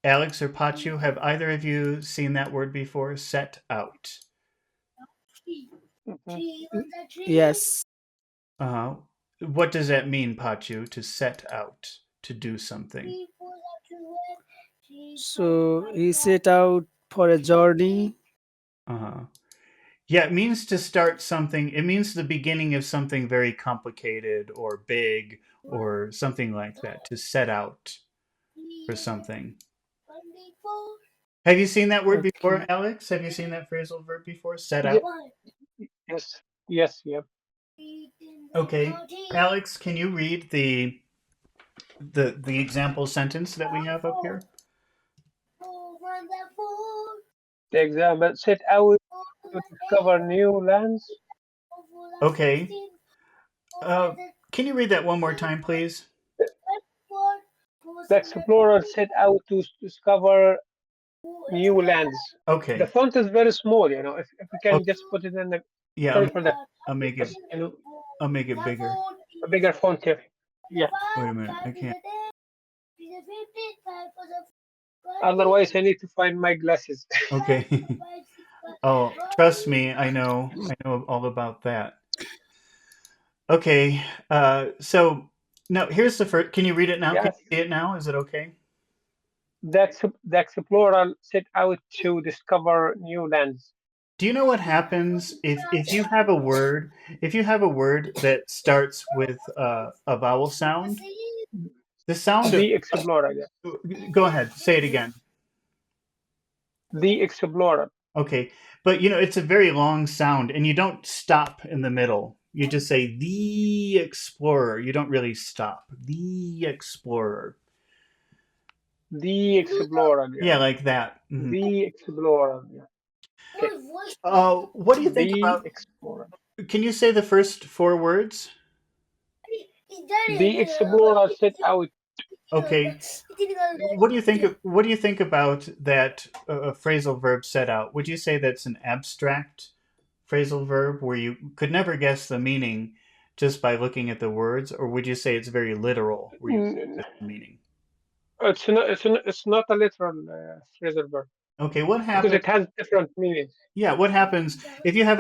Alex or Pachu, have either of you seen that word before? Set out. Mhm. Yes. Uh, what does that mean, Pachu, to set out to do something? So he set out for a journey. Uh, yeah, it means to start something. It means the beginning of something very complicated or big or something like that, to set out for something. Have you seen that word before, Okay. Alex? Have you seen that phrasal verb before? Set Ye- out? Yes, yes, yeah. Okay. Alex, can you read the example sentence that we have up here? The example set out to discover new lands. Okay. Uh, can you read that one more time, please? The explorer set out to discover new lands. The Okay. font is very small, you know. If we can Okay. just put it in the Yeah, sorry for that, I'll make it just you know, I'll make it bigger. a bigger font here. Yeah. Wait a minute. I can't. Otherwise, I need to find my glasses. Okay. Oh, trust me, I know. I know all about that. Okay. So no, here's the first. Can you read it now? Can Yes. you see it now? Is it okay? The explorer set out to discover new lands. Do you know what happens if you have a word that starts with a vowel sound? The sound of The explorer, yeah. go ahead, say it again. The explorer. Okay, but it's a very long sound, and you don't stop in the middle. You just say the explorer. You don't really stop. The explorer. The explorer, yeah. Yeah, like that. Mhm. The explorer, yeah. Okay. What do you think The about? explorer. Can you say the first four words? The explorer set out. Okay. What do you think about that phrasal verb set out? Would you say that's an abstract phrasal verb where you could never guess the meaning just by looking at the words, or would you say it's very literal where you Mm, guess the meaning? it's not a literal phrasal verb Okay, what because happens? it has different meanings. Yeah, what happens if you have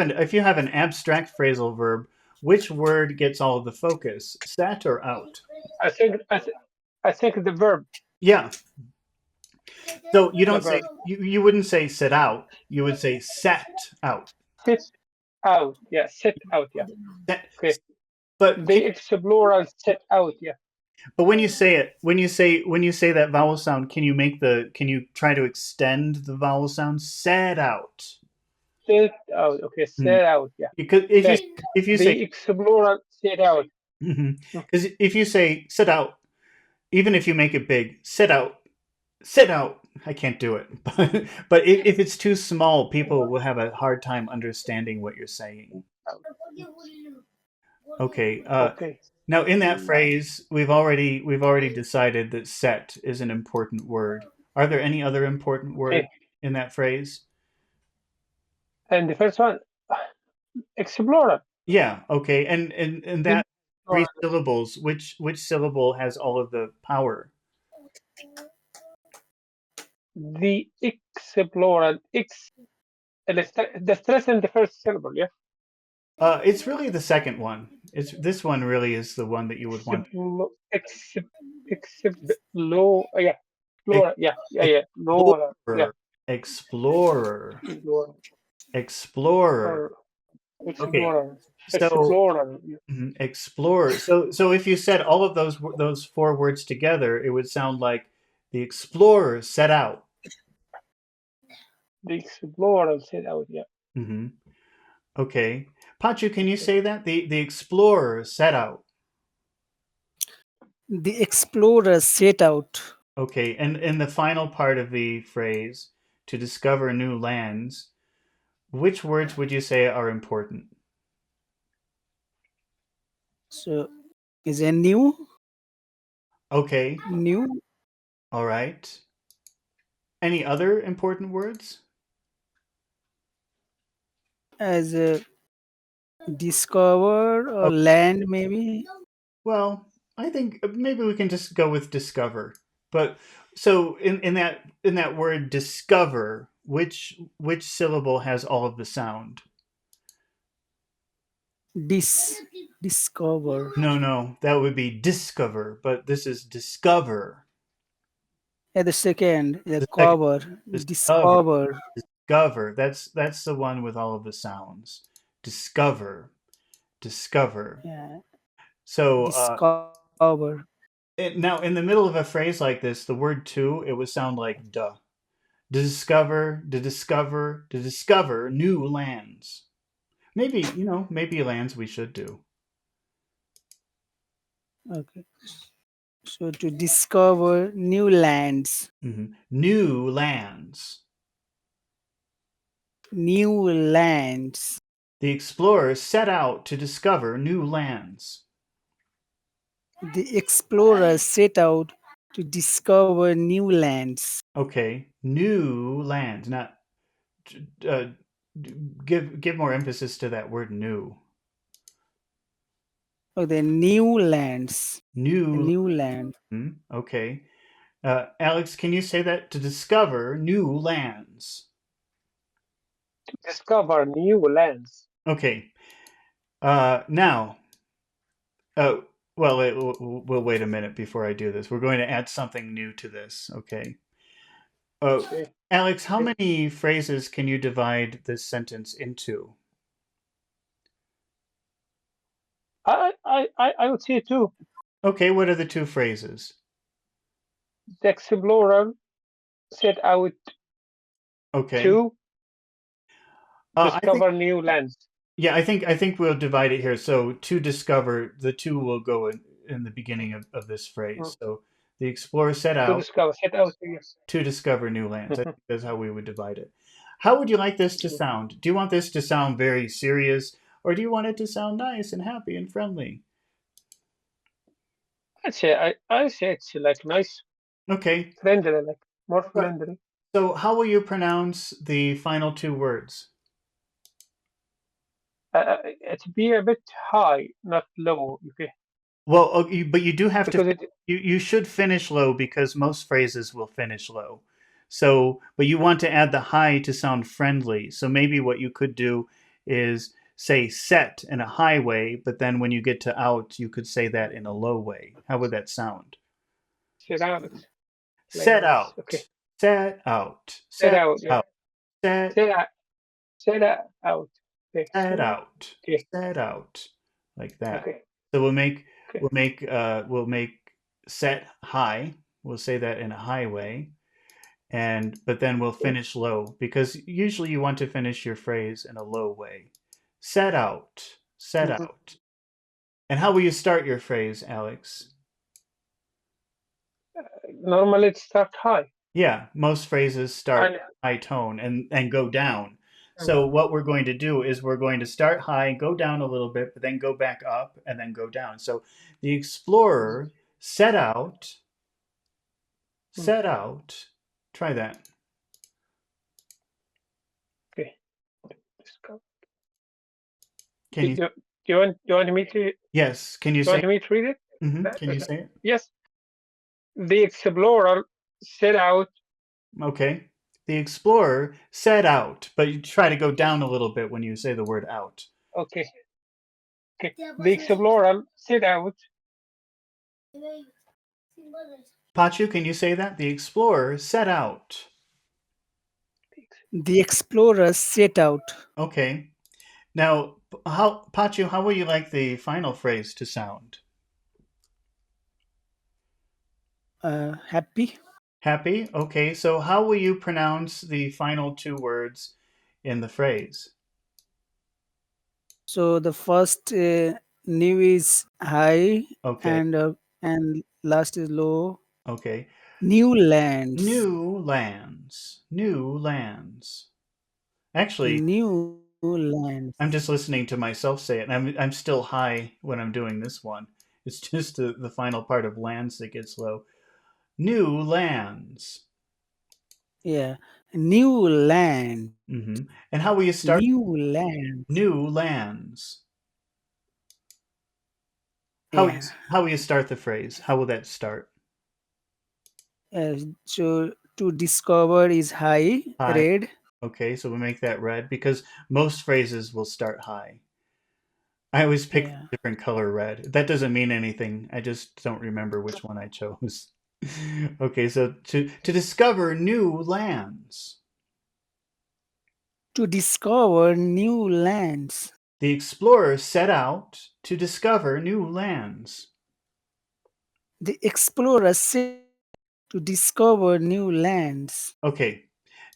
an abstract phrasal verb? Which word gets all of the focus? Set or out? I think I think the verb, Yeah. So you the don't say verb. you wouldn't say set out. You would say set out. Sit out. Yeah, sit out. Yeah. Set, Okay. but The explorer set out. Yeah. but when you say it, when you say that vowel sound, can you try to extend the vowel sound? Set out. Set out. Okay. Hmm. Set out. Yeah. Because Okay. if you say The explorer set out. because if you say sit out, even if you make it big, sit out, sit out. I can't do it, but if it's too small, people will have a hard time understanding what you're saying. Out. Okay. Okay. Now, in that Now, phrase, we've already decided that set is an important word. Are there any other important words okay. in that phrase? And the first one, explorer. Yeah. Okay. And The that three explorer. syllables. Which syllable has all of the power? The explorer. The stress in the first syllable. Yeah. It's really the second one. It's this one really is the one that you would want. Explo- ex- Low. Yeah. Ex- Explorer. Yeah. Yeah. Yeah. Lower. Yeah. Explorer. Explorer. Explorer. Explorer. Or Okay. explorer. So Explorer. Yeah. explorer. So if you said all of those four words together, it would sound like the explorer set out. The explorer set out. Yeah. hmm Okay, Pachu, can you say that the explorer set out? The explorers set out. Okay, and in the final part of the phrase, to discover new lands, which words would you say are important? So is a new, Okay, new all right. Any other important words? as a discover or land maybe. Well, I think maybe we can just go with discover. But so in that in that word discover, which syllable has all of the sound? Discover. No, no, that would be discover, but this is discover. Yeah, the second, the The second cover. discover, Discover. discover. That's the one with all of the sounds. Discover, discover. Yeah, So discover. now in the middle of a phrase like this, the word to it would sound like duh. To discover new lands. Maybe maybe lands we should do. Okay. So to discover new lands. New lands. New lands. The explorers set out to discover new lands. The explorers set out to discover new lands. Okay, new lands. Now, uh, give more emphasis to that word new. Oh, the new lands. A New. new land. Okay. Alex, can you say that? To discover new lands. Discover new lands. Okay. Now, oh, well, we'll wait a minute before I do this. We're going to add something new to this. Okay. Uh, Okay. Alex, how Okay. many phrases can you divide this sentence into? I would say two. Okay, what are the two phrases? The explorer set out Okay. to I think discover new lands. yeah, I think we'll divide it here. So to discover, the two will go in the beginning of this Mm. phrase. So the explorer set To out discover, set out. Yes. to discover new lands. I think that's how we would divide it. How would you like this to sound? Do you want this to sound very serious, or do you want it to sound nice and happy and friendly? I say it's like nice, Okay. friendly, like more Uh, friendly. So how will you pronounce the final two words? It be a bit high, not low. Okay, Well, but you do have to. because it You should finish low because most phrases will finish low. So, but you want to add the high to sound friendly. So maybe what you could do is say set in a high way, but then when you get to out, you could say that in a low way. How would that sound? set out like Set this. Okay, out, set out, set set out. Yeah, out, set, set out, set out. Okay, set set out. out, Okay, set out, like that. okay, So we'll make okay. we'll make set high. We'll say that in a high way, and but then we'll Okay. finish low because usually you want to finish your phrase in a low way. Set out, set Mhm. out. And how will you start your phrase, Alex? Normally it start high, Yeah, most phrases start and high tone and go down. mm, So what we're going to do is we're going to start high, go down a little bit, but then go back up and then go down. So the mm, explorer set out, mm, set out. Try that. okay. Let's go. Can you? Do you want me to Yes. Can you do you say? want me to read it? Can you say it? Yes. The explorer set out. Okay. The explorer set out, but you try to go down a little bit when you say the word out. Okay. Okay. The explorer set out. Pachu, can you say that? The explorer set out. The explorers set out. Okay. Now, how Pachu, how will you like the final phrase to sound? Happy. Happy? Okay. So how will you pronounce the final two words in the phrase? So the first new is high Okay. and last is low. Okay. New lands. New lands. New lands. Actually, New lands. I'm just listening to myself say it, and I'm still high when I'm doing this one. It's just the final part of lands that gets low. New lands. Yeah. New land. And how will you start New lands. new lands? How will you, Yeah. how will you start the phrase? How will that start? So to discover is high, High. red. Okay, so we make that red because most phrases will start high. I always pick a Yeah. different color red. That doesn't mean anything. I just don't remember which one I chose. Okay, so to discover new lands. To discover new lands. The explorers set out to discover new lands. The explorers set to discover new lands. Okay,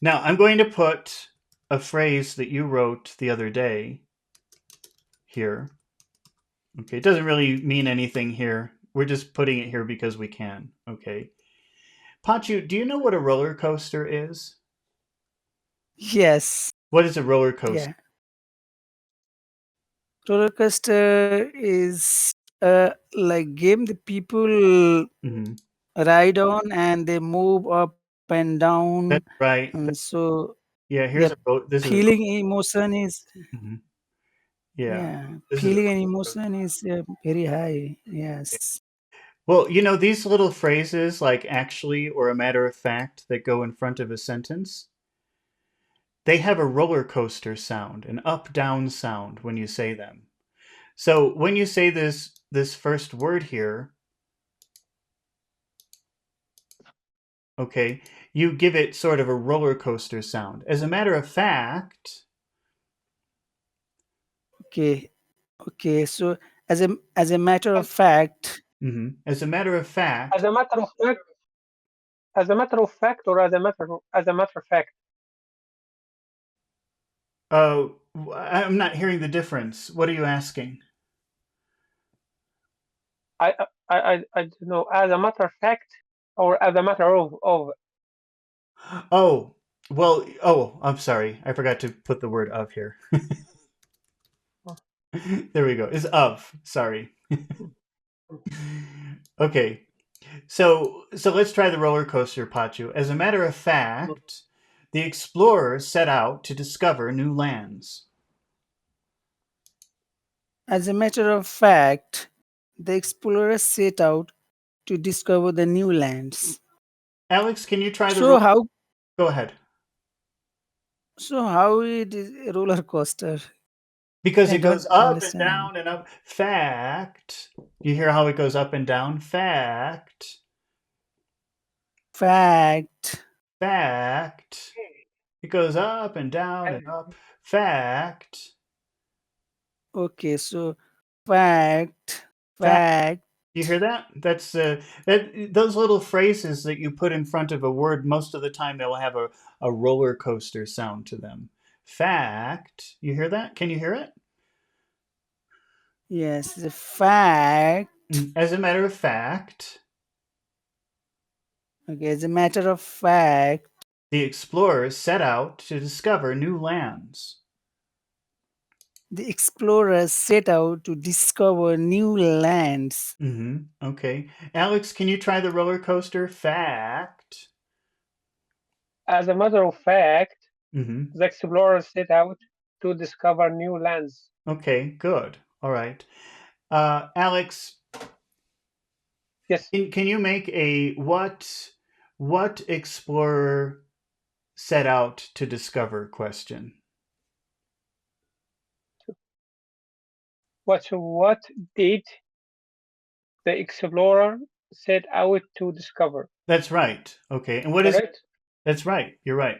now I'm going to put a phrase that you wrote the other day here. Okay, it doesn't really mean anything here. We're just putting it here because we can. Okay. Pachu, do you know what a roller coaster is? Yes. What is a roller coaster? Yeah. Roller coaster is like game the people Hmm. ride on and they move up and down. That's right. So Yeah, the this is a feeling emotion is mhm. Yeah, yeah, this is a feeling and roller coaster. emotion is very high. Yes. Well, these little phrases like actually or a matter of fact that go in front of a sentence, they have a roller coaster sound, an up down sound when you say them. So when you say this first word here, okay, you give it sort of a roller coaster sound. As a matter of fact, Okay. Okay. So as a matter of fact, as a matter of As fact, a matter of fact, as a matter of fact, or as a matter of fact, uh, I'm not hearing the difference. What are you asking? I don't know. As a matter of fact, or as a matter of. Oh, well, oh, I'm sorry. I forgot to put the word of here. There we go. It's of. Sorry. Okay. So let's try the roller coaster, Pachu. As a matter of fact, the explorers set out to discover new lands. as a matter of fact, the explorers set out to discover the new lands. Alex, can you try the So roller? how Go ahead. so how it is a roller coaster? Because I it goes don't up and understand. down and up. Fact. You hear how it goes up and down? Fact. Fact. Fact. It goes up and down and up. Fact. Okay, so fact, Fact. fact. You hear that? That those little phrases that you put in front of a word. Most of the time, they'll have a roller coaster sound to them. Fact. You hear that? Can you hear it? Yes, the fact. As a matter of fact, Okay, as a matter of fact, the explorers set out to discover new lands. the explorers set out to discover new lands. Okay. Alex, can you try the roller coaster? Fact. As a matter of fact, Mm-hmm. the explorers set out to discover new lands. Okay, good. All right. Alex, Yes. can you make a what explorer set out to discover question? What did the explorer set out to discover? That's right. Okay. And what is Correct? that's right. You're right.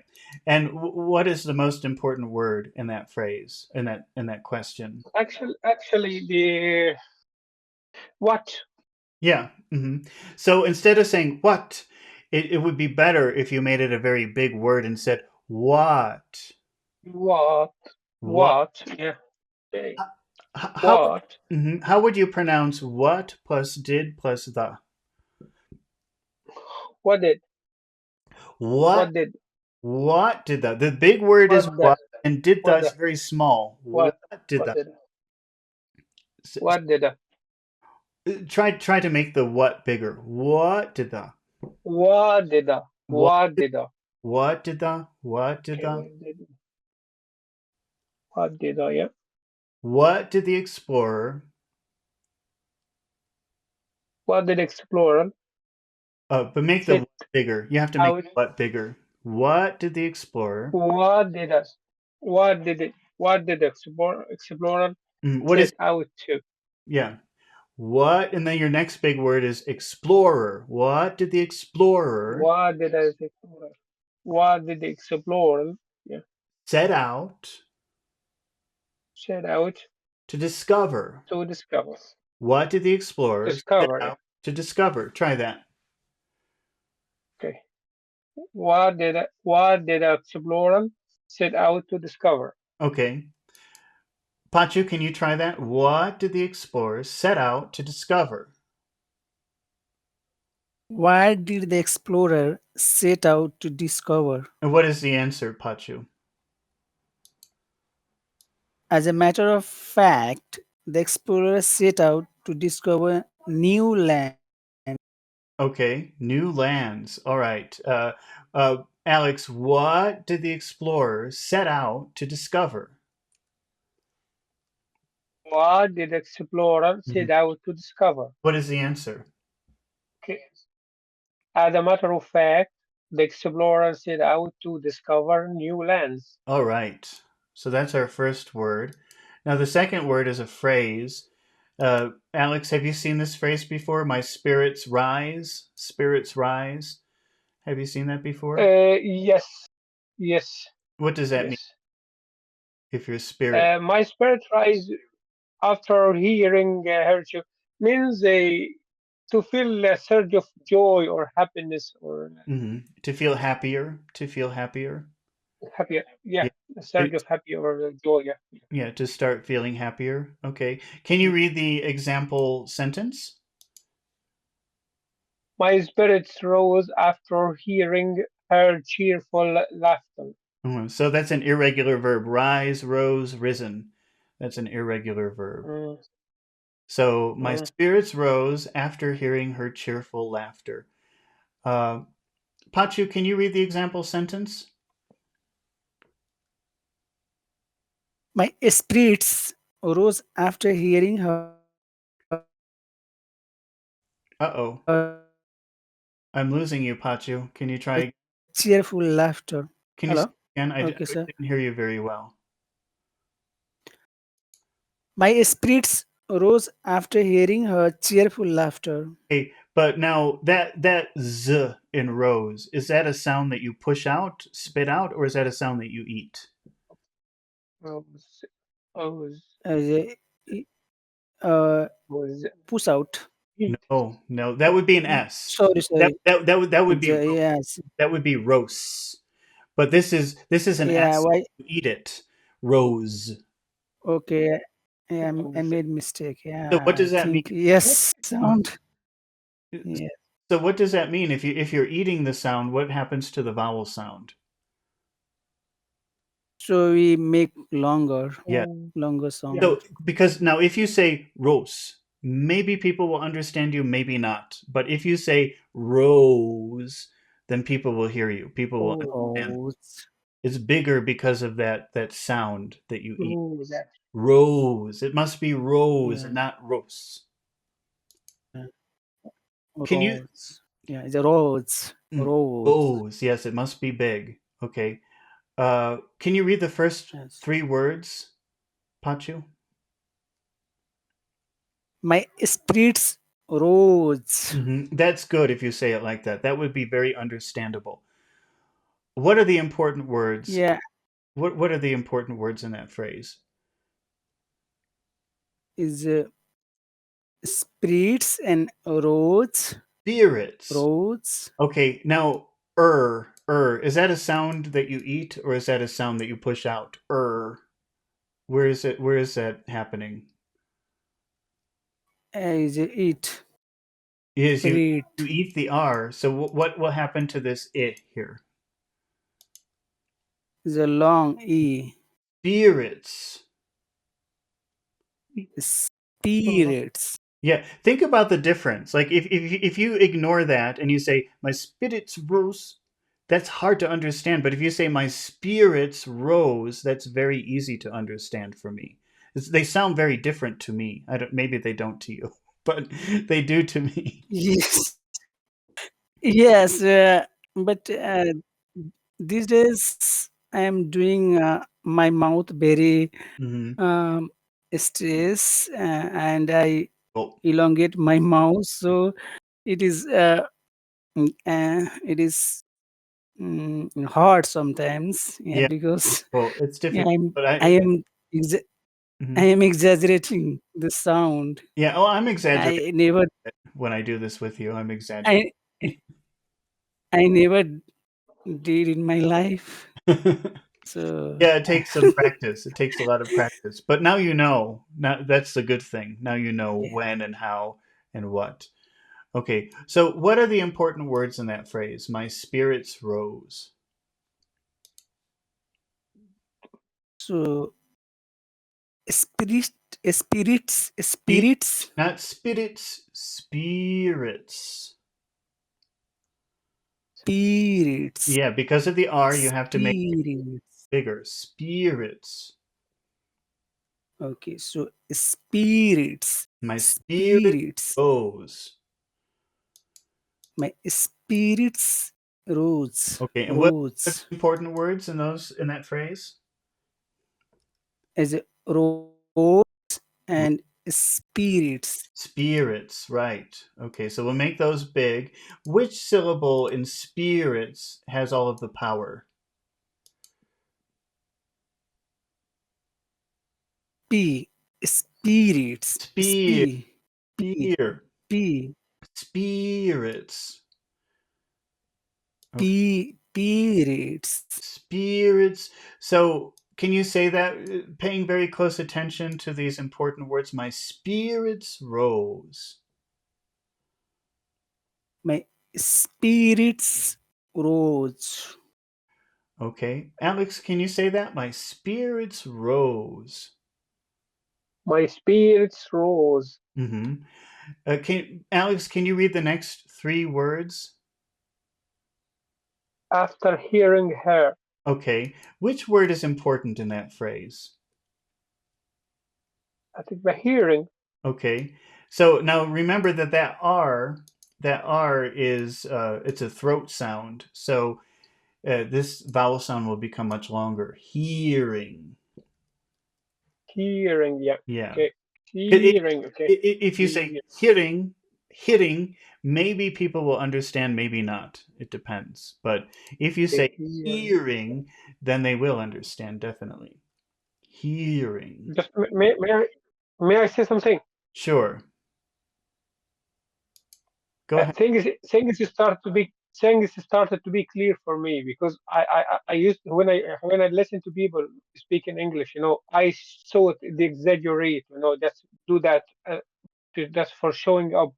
And what is the most important word in that phrase in that question? Actually, the what Yeah. So instead of saying what, it would be better if you made it a very big word and said what. what What? yeah. Okay. How would What how would you pronounce what plus did plus the? what did What what did what did the? The big word is what the what, and did the what is the very small. what What did what the? did S- what did the try to make the what bigger. What did the? what did the What what did the what did the? What did okay the? what did the yeah What did the explorer what did explorer But make the set what bigger. You have to make out. the what bigger. What did the explorer? What did us? What did the explorer What set is? out to? Yeah. What? And then your next big word is explorer. What did the explorer What did the explorer? What did the explorer? Yeah, set out set out to discover? to discover. What did the explorer set Discover. Yeah. out to discover? Try that. Okay. What did the explorer set out to discover? Okay. Pachu, can you try that? What did the explorer set out to discover? Why did the explorer set out to discover? And what is the answer, Pachu? As a matter of fact, the explorer set out to discover new land. Okay, new lands. All right. Alex, what did the explorer set out to discover? What did the explorer Mhm. set out to discover? What is the answer? Okay. As a matter of fact, the explorer set out to discover new lands. All right. So that's our first word. Now, the second word is a phrase. Alex, have you seen this phrase before? My spirits rise. Spirits rise. Have you seen that before? Yes, yes, What does that mean yes. if your spirit? My spirit rise after hearing her means to feel a surge of joy or happiness or To feel happier. To feel happier. happier. Yeah, Yeah. a surge of happy or joy. Yeah. Yeah, to start feeling happier. Okay. Can you read the example sentence? My spirits rose after hearing her cheerful laughter. So that's an irregular verb. Rise, rose, risen. That's an irregular verb. Mm, So my mm. spirits rose after hearing her cheerful laughter. Uh, Pachu, can you read the example sentence? My spirits rose after hearing her Uh oh. I'm losing you, Pachu. Can you try? cheerful laughter. Can you say Hello? it again? Okay, I sir. didn't hear you very well. My spirits rose after hearing her cheerful laughter. Okay, but now that z in rose, is that a sound that you push out, spit out, or is that a sound that you eat? Was, was, As a, uh, was push out. it? No, no, that would be an S. Sorry, That sorry. that would It's, be yes. that would be rose. But this is an Yeah, S. why? You eat it. Rose. Okay. Yeah, I Was, made mistake. So Yeah, what I does that mean? think yes. Sound. Yeah. So what does that mean? If you're eating the sound, what happens to the vowel sound? So we make longer, Yeah. longer yeah. So sound. because now if you say rose, maybe people will understand you, maybe not. But if you say rose, then people will hear you. People will Oh, understand. Rose. It's bigger because of that sound that you eat. oh, that. Rose. It must be rose Yeah. and not rose. Yeah. Can you Rose. Yeah, it's a rose. Rose. rose? Yes, it must be big. Okay. Can you read the first Yes. three words, Pachu? My spirits rose. That's good if you say it like that. That would be very understandable. What are the important words? Yeah, What are the important words in that phrase? is spirits and rose. Spirits. Rose. Okay, now is that a sound that you eat or is that a sound that you push out? Where is it? Where is that happening? Is it. Is you Spirit. eat the R. So what will happen to this I here? Is a long E. Spirits. Oh, Spirits. Yeah, think about the difference. Like if you ignore that and you say my spirits rose, that's hard to understand. But if you say my spirits rose, that's very easy to understand for me. They sound very different to me. I don't, maybe they don't to you, but they do to me. Yes. Yes, but these days I am doing my mouth very Hmm. um, stress, and I Oh, elongate my mouth, so it is it is hard sometimes. Yeah, yeah. because Well, it's yeah, difficult, but I am exa- I mhm. am exaggerating the sound. Yeah. Oh, I'm exaggerating I never when I do this with you. I'm exaggerating. I I never did in my life. So Yeah, it takes some practice. It takes a lot of practice. But now you know. Now that's the good thing. Now you know yeah. when and how and what. Okay. So what are the important words in that phrase? My spirits rose. So spirit, spirits, Spe- spirits, Not spirits, spirits. spirits, Yeah, because of the R, you have to make it spirits. bigger. Spirits. Okay, so spirits, My spirit spirits. rose. My spirits rose, Okay, and what are rose the important words in those in that phrase? as a rose and spirits. Spirits, right. Okay, so we'll make those big. Which syllable in spirits has all of the power? P, spirits, Spear, P, spear, P, spirits. Okay, spirits. spirits. So, can you say that, paying very close attention to these important words? My spirits rose. My spirits rose. Okay, Alex, can you say that? My spirits rose. My spirits rose Mm-hmm. Alex, can you read the next three words? after hearing her. Okay. Which word is important in that phrase? I think by hearing, Okay. So now remember that that R is it's a throat sound. So this vowel sound will become much longer. Hearing. hearing, yeah. Yeah. Okay. It, it, Hearing, okay. if you say Hear. hitting, maybe people will understand, maybe not. It depends. But if you Okay, say hearing. hearing, then they will understand definitely. Hearing. Just may I say something? Sure. Go ahead. Things started to be clear for me because I used when I listen to people speak in English, I thought they exaggerate, just do that just for showing up.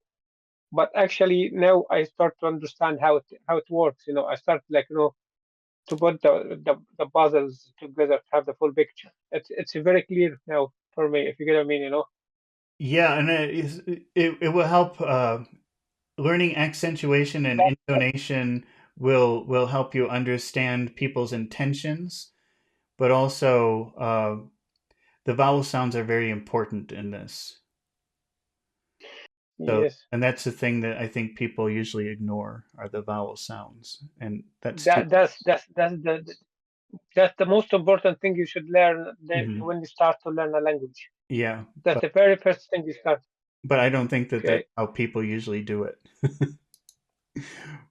But actually now I start to understand how it works. I start like to put the puzzles together to have the full picture. It's very clear now for me, if you get what I mean. Yeah, and it will help. Learning accentuation and intonation will help you understand people's intentions, but also the vowel sounds are very important in this. So, Yes. and that's the thing that I think people usually ignore are the vowel sounds, and that's too. That's the most important thing you should learn Mhm. when you start to learn a language. Yeah, That's the very first thing you start. but I don't think that that's Okay. how people usually do it.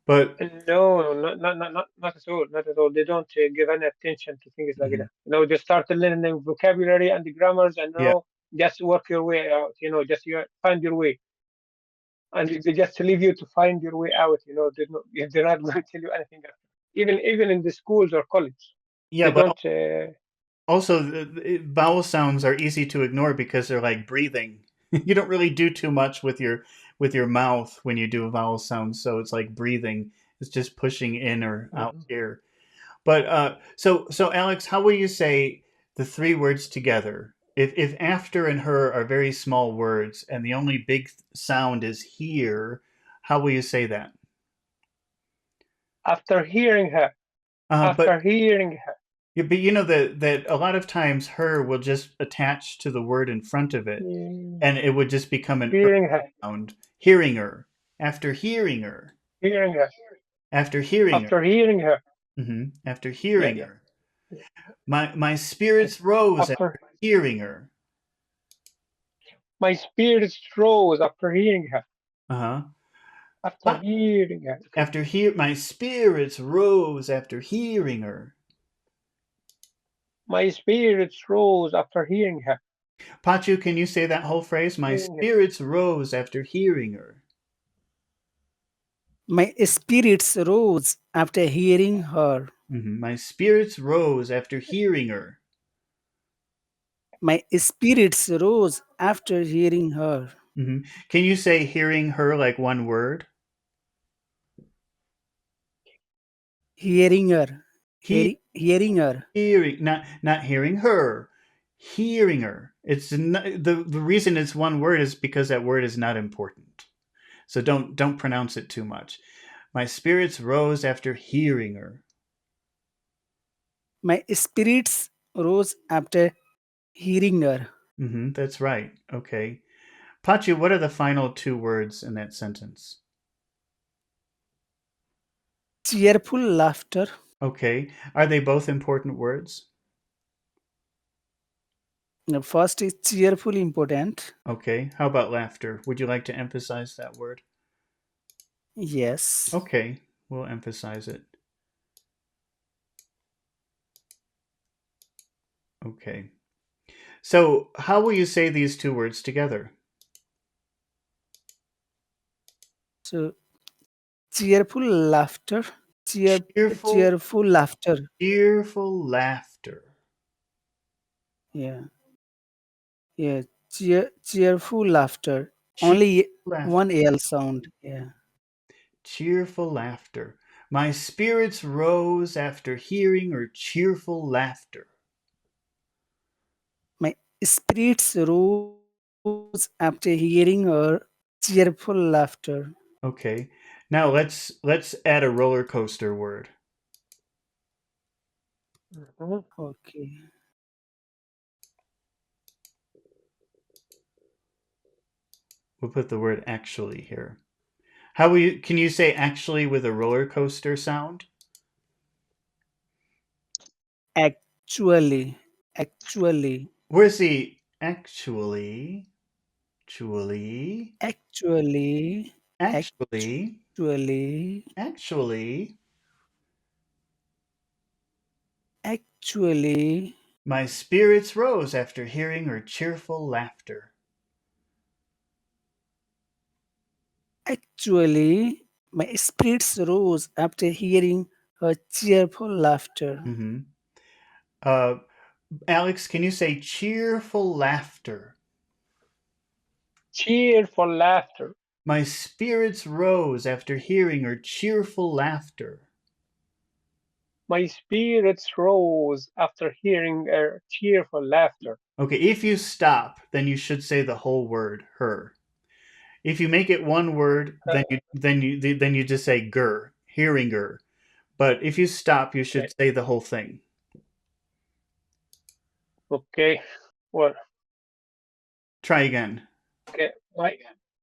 But No, not at all. Not at all. They don't give any attention to things like mhm. that. Just start to learn the vocabulary and the grammars, and Yeah, just work your way out. Just find your way, and they just leave you to find your way out. They're not going to tell you anything else. Even in the schools or college, yeah, they but don't. also, vowel sounds are easy to ignore because they're like breathing. You don't really do too much with your mouth when you do a vowel sound, so it's like breathing. It's just pushing in or out Mhm. here. But so Alex, how will you say the three words together? If after and her are very small words and the only big sound is here, how will you say that? After hearing her, But after hearing her, yeah, but you know that a lot of times her will just attach to the word in front of it, mm, and it would just become an hearing her, sound. Hearing her. After hearing her. hearing her. After hearing her. After hearing her. After Yeah, hearing yeah. her. My spirits rose After after hearing her. my spirits rose after hearing her. Uh-huh. After Ah, hearing her. Okay. my spirits rose after hearing her. My spirits rose after hearing her. Pachu, can you say that whole phrase? My Hearing her. spirits rose after hearing her. My spirits rose after hearing her. My spirits rose after hearing her. My spirits rose after hearing her. Can you say hearing her like one word? Hearing her. He Hearing her. hearing, not hearing her, hearing her. It's not, the reason it's one word is because that word is not important. So don't pronounce it too much. My spirits rose after hearing her. My spirits rose after hearing her. That's right. Okay. Pachu, what are the final two words in that sentence? Cheerful laughter. Okay. Are they both important words? The first is cheerful important. Okay. How about laughter? Would you like to emphasize that word? Yes. Okay. We'll emphasize it. Okay. So, how will you say these two words together? So cheerful laughter. Cheerful, Cheerful laughter. cheerful laughter. Yeah. Yeah. Cheerful laughter. Cheerful Only laughter. one L sound. Yeah. Cheerful laughter. My spirits rose after hearing her cheerful laughter. My spirits rose after hearing her cheerful laughter. Okay. Now let's add a roller coaster word. Mhm. Okay. We'll put the word actually here. How will you can you say actually with a roller coaster sound? Actually. Actually. Where's the actually? Actually? Actually. Actually? Actually. Actually? Actually. My spirits rose after hearing her cheerful laughter. Actually, my spirits rose after hearing her cheerful laughter. hmm Uh, Alex, can you say cheerful laughter? Cheerful laughter. My spirits rose after hearing her cheerful laughter. My spirits rose after hearing her cheerful laughter. Okay, if you stop, then you should say the whole word, her. If you make it one word, Uh, then you just say ger, hearing her. But if you stop, you okay. should say the whole thing. Okay. Well, Try again. okay.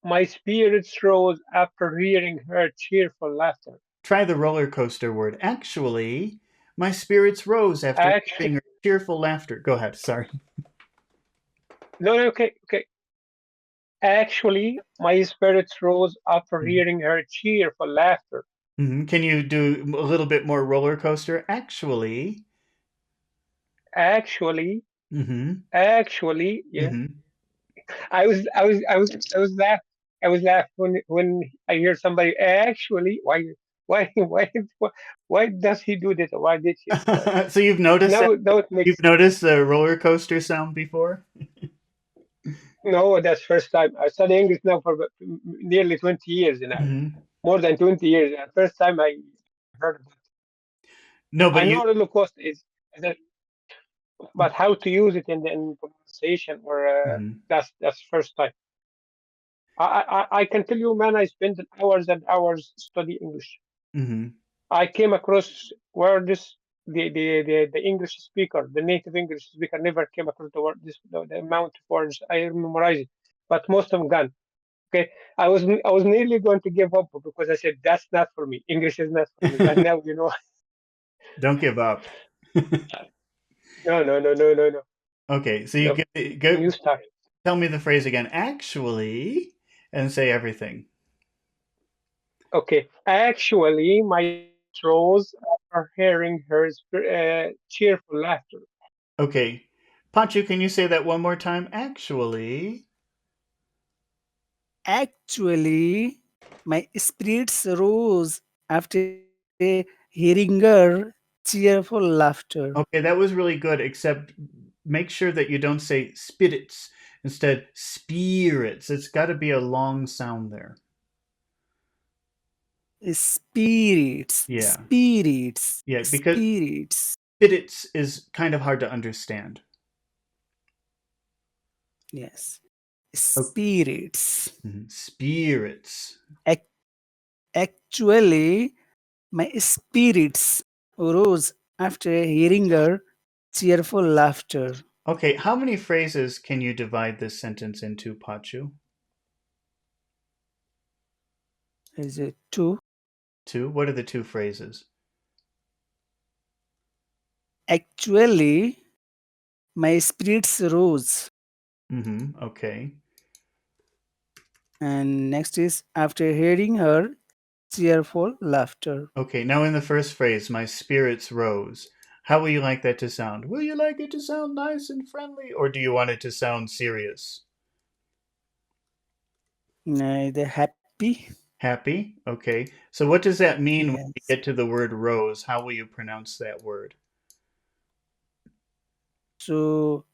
My spirits rose after hearing her cheerful laughter. Try the roller coaster word. Actually, my spirits rose after hearing Actually, her cheerful laughter. Go ahead. Sorry. no, no, okay, okay. Actually, my spirits rose after hearing her cheerful laughter. Can you do a little bit more roller coaster? Actually. Actually, Mm-hmm. actually, yeah. Mm-hmm. I was laughing when I hear somebody actually why why does he do this? Why did he? So you've noticed that Now it you've makes noticed the roller coaster sound before? no. That's first time I study English now for nearly 20 years now, Mm-hmm. more than 20 years. And first time I heard of it. No, I but know roller coaster is that, but how to use it in pronunciation or Mhm. that's first time. I can tell you, man, I spent hours and hours study English. Mhm. I came across words the English speaker, the native English speaker, never came across the word the amount of words I memorized, but most of them gone. Okay, I was nearly going to give up because I said that's not for me. English is not for me. But now Don't give up. no, no, no, no, no, no, Okay, so no. go You start. tell me the phrase again. Actually, and say everything. Okay, actually, my rose after hearing her cheerful laughter. Okay, Panchu, can you say that one more time? Actually. Actually, my spirits rose after hearing her cheerful laughter. Okay, that was really good, except make sure that you don't say spirits. Instead, spirits. It's got to be a long sound there. Spirits, Yeah. spirits, Yeah, because spirits. spirits is kind of hard to understand. Yes, Oh, spirits. spirits. Ac- Actually, my spirits rose after hearing her cheerful laughter. Okay, how many phrases can you divide this sentence into, Pachu? Is it two? Two? What are the two phrases? Actually, my spirits rose. Okay. And next is after hearing her cheerful laughter. Okay, now in the first phrase, my spirits rose. How will you like that to sound? Will you like it to sound nice and friendly, or do you want it to sound serious? The happy. Happy? Okay. So what does that mean when you Yes. get to the word rose? How will you pronounce that word? So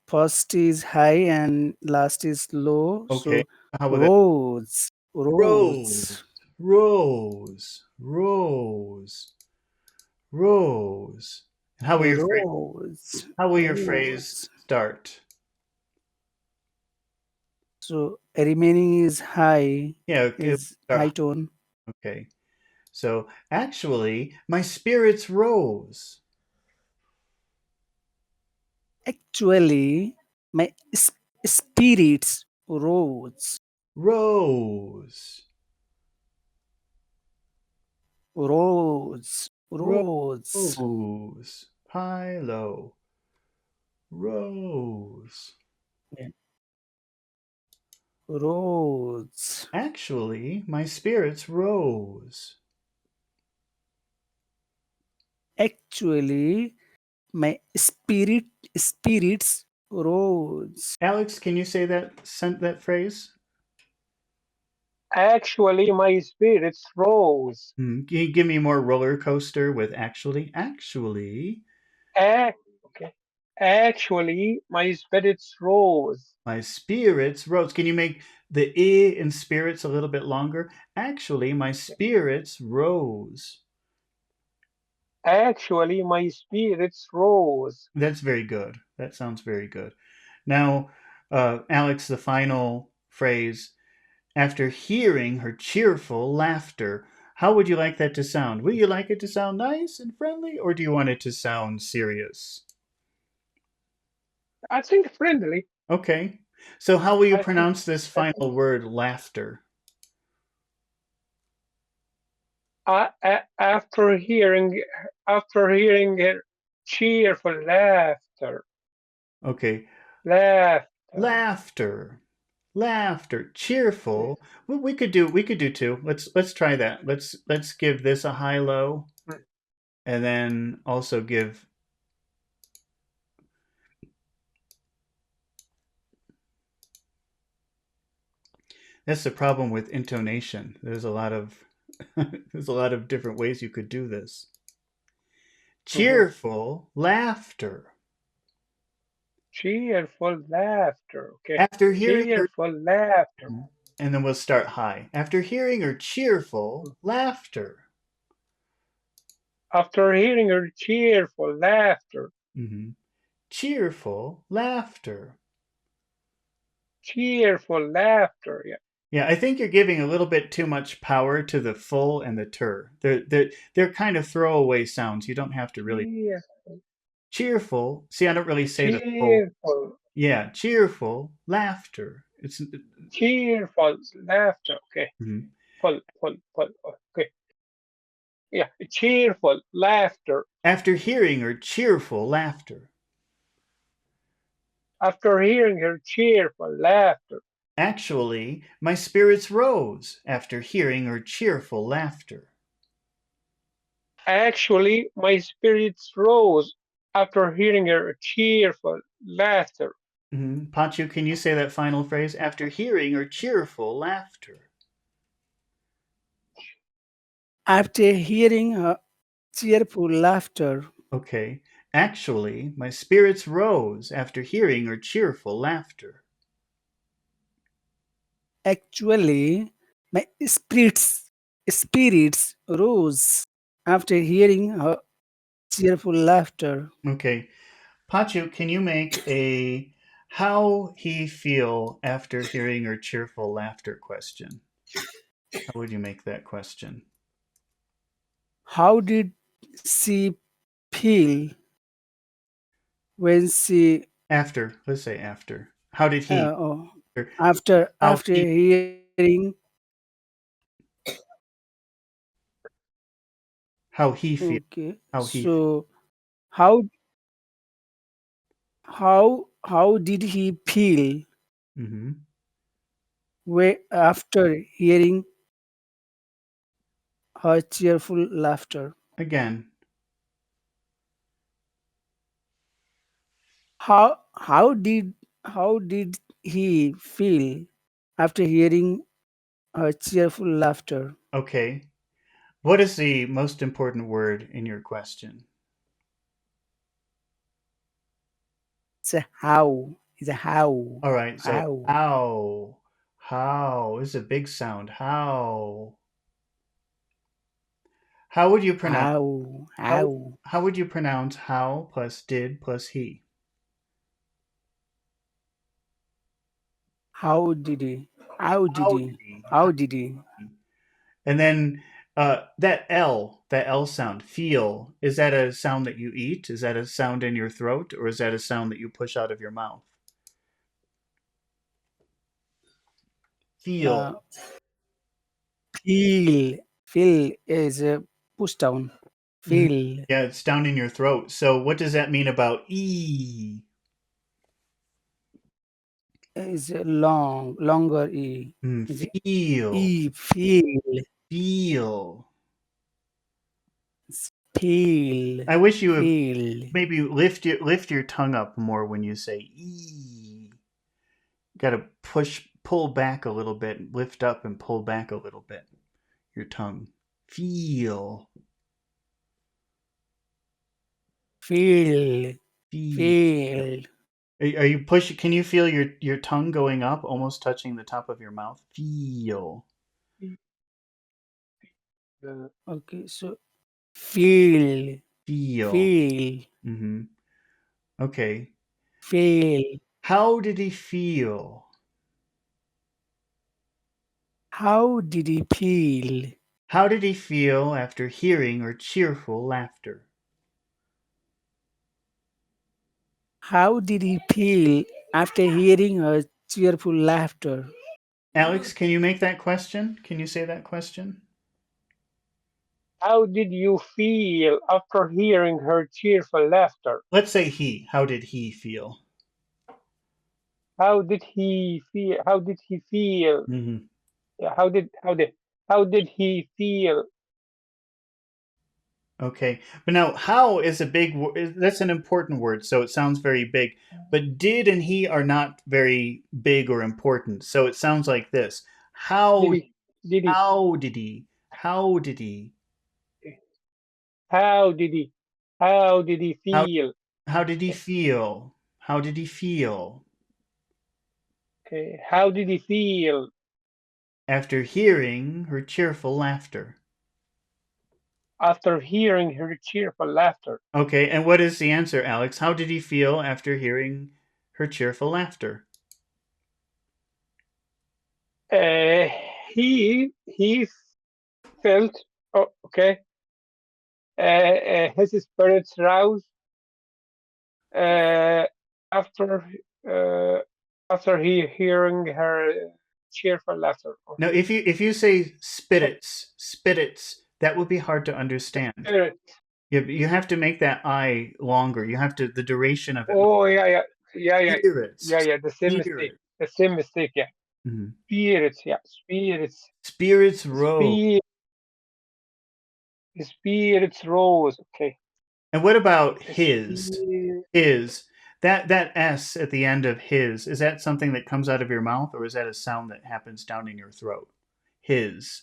first is high and last is low. Okay. So How about that? rose, Rose, rose, rose, rose, rose. And rose, how will your phrase rose. start? So remaining Yeah, okay, is high start. tone. Okay. So actually, my spirits rose. Actually, my spirits rose, Rose. rose, rose, Rose. High, low. Rose. yeah, rose. Actually, my spirits rose. Actually, my spirits rose. Alex, can you say that phrase? Actually, my spirits rose. Can you give me more roller coaster with actually? Actually, Okay. Actually, my spirits rose. my spirits rose. Can you make the I in spirits a little bit longer? Actually, my spirits rose. Actually, my spirits rose. That's very good. That sounds very good. Now, Alex, the final phrase after hearing her cheerful laughter. How would you like that to sound? Will you like it to sound nice and friendly, or do you want it to sound serious? I think friendly. Okay. So, how will you I think. pronounce this I think. final word, laughter? After hearing her cheerful laughter, Okay. laughter. Laughter. Laughter. Yes. Cheerful. Well, we could do two. Let's try that. Let's give this a high low, Mm. and then also give. That's the problem with intonation. There's a lot of there's a lot of different ways you could do this. Mhm. Cheerful laughter. Cheerful laughter. Okay. After hearing her, Cheerful laughter. and then we'll start high. After hearing her cheerful Mm. laughter. After hearing her cheerful laughter. hmm Cheerful laughter. Cheerful laughter. Yeah. Yeah, I think you're giving a little bit too much power to the full and the ter. They're kind of throwaway sounds. You don't have to really Cheer, cheerful. See, I don't really say the full. cheerful. Yeah, cheerful laughter. It's cheerful laughter. Okay, mhm. full. Okay, yeah, cheerful laughter. After hearing her cheerful laughter. After hearing her cheerful laughter. Actually, my spirits rose after hearing her cheerful laughter. Actually, my spirits rose after hearing her cheerful laughter. Pachu, can you say that final phrase? After hearing her cheerful laughter. After hearing her cheerful laughter. Okay. Actually, my spirits rose after hearing her cheerful laughter. Actually, my spirits rose after hearing her cheerful laughter. Okay. Pachu, can you make a how he feel after hearing her cheerful laughter question? How would you make that question? How did she feel when she Let's say after. How did he? oh, Or how after he? hearing How he feel? okay, How he feel? so how how did he feel Mm-hmm. after hearing her cheerful laughter? Again, How how did he feel after hearing her cheerful laughter? okay. What is the most important word in your question? It's a how. It's a how. All right. So How. how? How this is a big sound. How? How would you pronounce? How. How? How. How would you pronounce how plus did plus he? How did he? How did How did he? he? How did he? And then that L sound, feel, is that a sound that you eat? Is that a sound in your throat? Or is that a sound that you push out of your mouth? Feel. Uh, feel. Feel is a push down. Mhm. Feel Yeah, it's down in your throat. So what does that mean about E? is a longer e. Is it Feel. e? Feel. Feel. Feel. I wish you would Feel. maybe lift your tongue up more when you say E. Got to pull back a little bit, lift up and pull back a little bit. Your tongue. Feel. Feel. Feel. Feel. Are you pushing? Can you feel your tongue going up, almost touching the top of your mouth? Feel. Uh, Okay, so feel. Feel. Feel. Mm-hmm. Okay. Feel. How did he feel? How did he feel? How did he feel after hearing her cheerful laughter? How did he feel after hearing her cheerful laughter? Alex, can you make that question? Can you say that question? how did you feel after hearing her cheerful laughter? Let's say he. How did he feel? How did he feel? How did he feel? Mm-hmm. Yeah, how did he feel? Okay, but now how is a that's an important word, so it sounds very big. But did and he are not very big or important, so it sounds like this: Did How he? Did he? how did he? How did he? How did he? How did he How feel? how did he Okay, feel? How did he feel okay. How did he feel after hearing her cheerful laughter? after hearing her cheerful laughter? Okay, and what is the answer, Alex? How did he feel after hearing her cheerful laughter? Uh, he felt okay. His spirits roused uh, after uh, after hearing her cheerful laughter. No, Okay. if you say spirits, that would be hard to understand. Spirit. You have to make that I longer. You have to the duration of it. Oh yeah, yeah, yeah, yeah, yeah, Spirits, yeah. The same mistake. spirit. The same mistake. Yeah. Mhm. Spirits. Yeah. Spirits. Spirits rose. Spirit. Spirits rose. Okay. And what about his? Spirit. His. That S at the end of his, is that something that comes out of your mouth or is that a sound that happens down in your throat? His.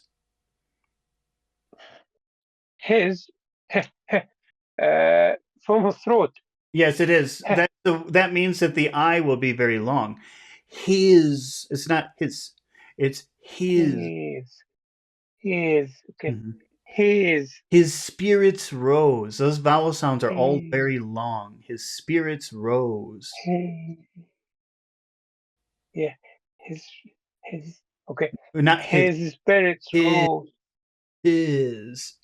His. uh, from his throat. Yes, it is. That means that the I will be very long. His. It's not his. It's his. His. His. Okay. Mhm. His. His spirits rose. Those vowel sounds are all His. very long. His spirits rose. His. Yeah. His. His. Okay. Not his. His spirits His. rose. His.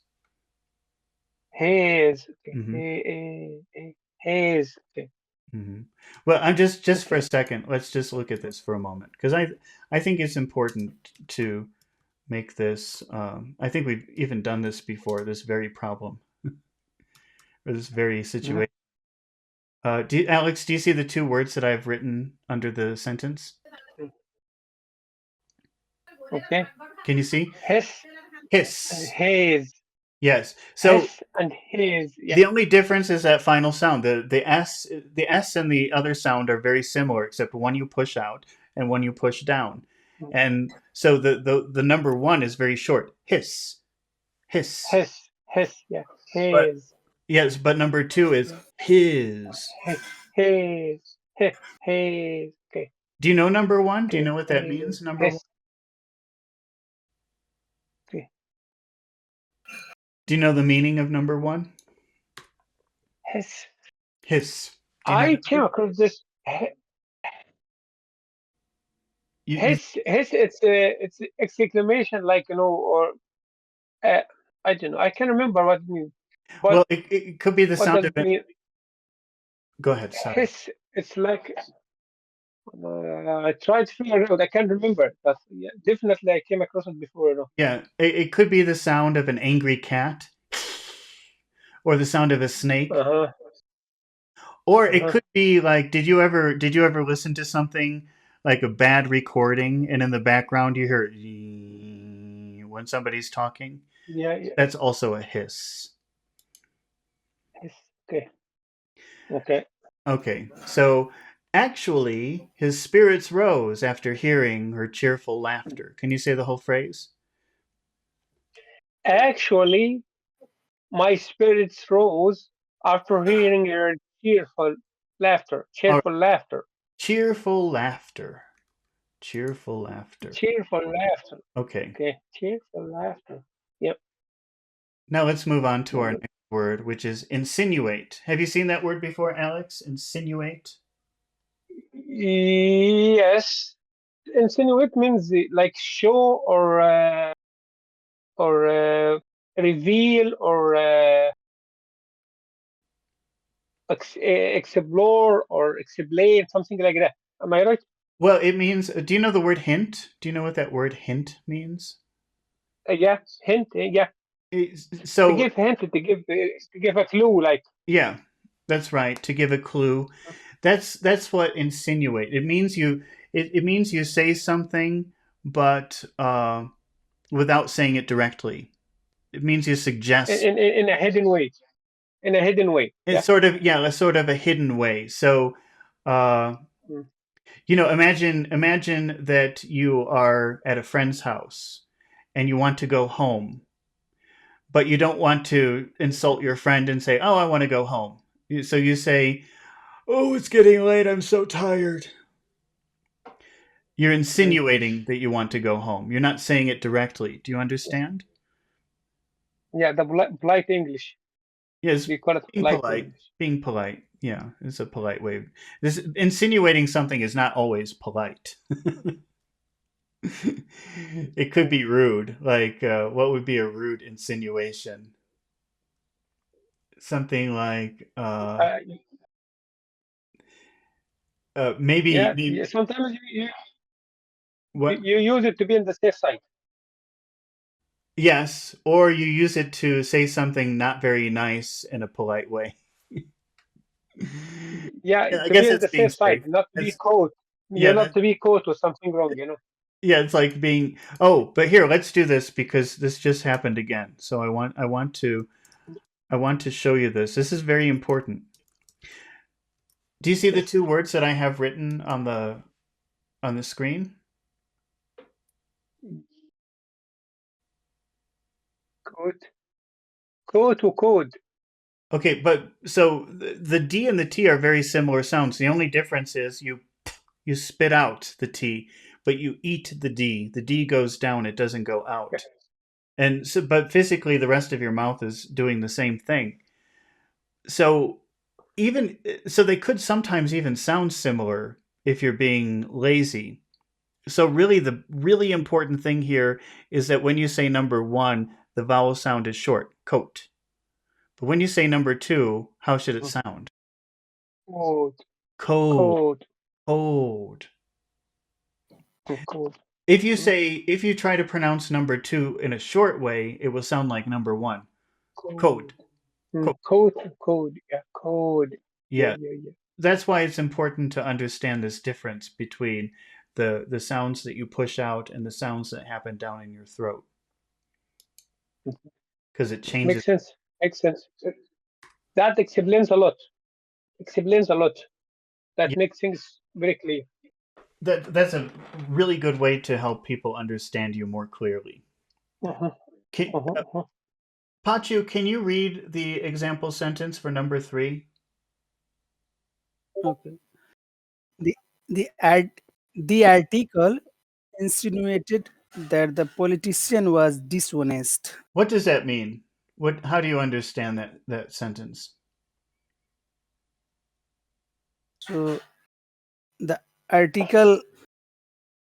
His. Okay. Hmm. His. Okay. Hmm. Well, I'm just for a Okay. second. Let's just look at this for a moment because I think it's important to make this. I think we've even done this before. This very problem or this very Yeah. situation. Alex, do you see the two words that I've written under the sentence? Okay. Can you see? His and Hiss. his. Yes. So His and his. Yeah. the only difference is that final sound. The S and the other sound are very similar, except one you push out and one you push down. And so the number one is very short. Hiss. Hiss. His. Yeah. But His. yes, but number two is his. His. His. His. Okay. Do you know number one? Do you Okay. know what that means, number one? His. Okay. Do you know the meaning of number one? His. Hiss. Do you know I that came word? across this. You It's exclamation like or uh, I don't know. I can't remember what it means. But well, it could be the what sound does of it it. mean? Go ahead. Sorry. His. It's like I tried to figure it out. I can't remember, but yeah, definitely I came across it before. Yeah, it could be the sound of an angry cat, or the sound of a snake, Uh huh. or Uh it huh. could be like, did you ever listen to something like a bad recording, and in the background you hear when somebody's talking? Yeah. Yeah. That's also a hiss. His. Okay. Okay. Okay, so actually, his spirits rose after hearing her cheerful laughter. Can you say the whole phrase? Actually, my spirits rose after hearing your cheerful laughter. All right, Cheerful laughter. cheerful laughter. Cheerful laughter. Cheerful laughter. Okay. Okay. Cheerful laughter. Yep. Now let's move on to our Mm. next word, which is insinuate. Have you seen that word before, Alex? Insinuate? Yes. Insinuate means like show or reveal or explore or explain something like that. Am I right? Well, it means, do you know the word hint? Do you know what that word hint means? Yeah. Hint. Yeah. To So, give hint. To give a clue. Like. yeah, that's right. To give a clue, that's what insinuate. It means you say something, but without saying it directly. It means you in, suggest. in, in a hidden way. In a hidden way. It's Yeah. sort of yeah, a sort of a hidden way. So, uh, Mm. imagine that you are at a friend's house and you want to go home, but you don't want to insult your friend and say, "Oh, I want to go home." So you say, "Oh, it's getting late. I'm so tired." You're Mm. insinuating that you want to go home. You're not saying it directly. Do you understand? Yeah. The polite English. Yes, We call it being polite polite. English. Being polite. Yeah, it's a polite way. This insinuating something is not always polite. It could Mm. be rude. Like, what would be a rude insinuation? Something like, Uh, maybe, Yeah. maybe Sometimes what? you use it to be on the safe side. Yes, or you use it to say something not very nice in a polite way. Yeah, Yeah, I to be guess on it's the being safe side, safe. not to be That's caught. You're yeah, not that to be caught with something wrong. yeah, it's like being. Oh, but here, let's do this because this just happened again. So I want to show you this. This is very important. Do you see the Yes. two words that I have written on the screen? Code, code to code. Okay, but so the D and the T are very similar sounds. The only difference is you spit out the T, but you eat the D. The D goes down, it doesn't go Yeah. out. And so, but physically, the rest of your mouth is doing the same thing. So even so, they could sometimes even sound similar if you're being lazy. So really, the really important thing here is that when you say number one, the vowel sound is short, coat. But when you say number two, how should it sound? Code, Cold, code, cold. code. If you try to pronounce number two in a short way, it will sound like number one. Code, Code. coat. Code, code. Yeah, code. Yeah, Yeah, yeah, yeah. that's why it's important to understand this difference between the sounds that you push out and the sounds that happen down in your throat because it changes. Makes sense. Makes sense. That explains a lot. Explains a lot. That Yeah, makes things very clear. that's a really good way to help people understand you more clearly. Uh-huh, Can, uh-huh, uh-huh. Pachu, can you read the example sentence for number three? Okay. The the ad the article insinuated that the politician was dishonest. What does that mean? What? How do you understand that sentence? So the article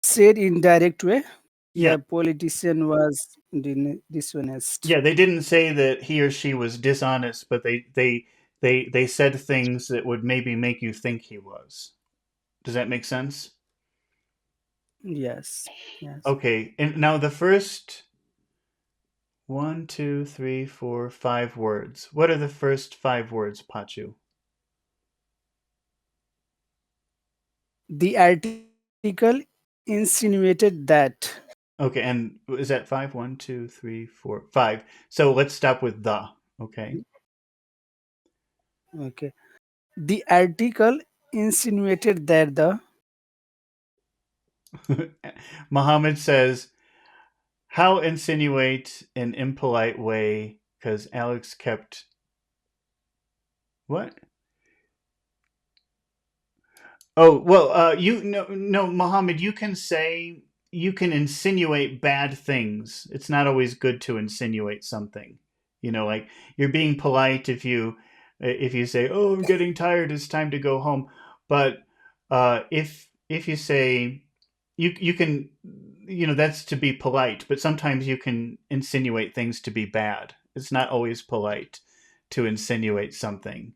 said in direct way Yeah, the politician was dishonest. yeah. They didn't say that he or she was dishonest, but they said things that would maybe make you think he was. Does that make sense? Yes. Yes. Okay, and now the first one, two, three, four, 5 words. What are the first 5 words, Pachu? The article insinuated that. Okay, and is that five? One, two, three, four, 5. So let's stop with the. Okay. Okay. The article insinuated that the Muhammad says, "How insinuate an impolite way?" Because Alex kept what? Oh well, you no, Muhammad. You can insinuate bad things. It's not always good to insinuate something. Like you're being polite if you say, "Oh, I'm getting tired. It's time to go home." But if you say you can, that's to be polite. But sometimes you can insinuate things to be bad. It's not always polite to insinuate something.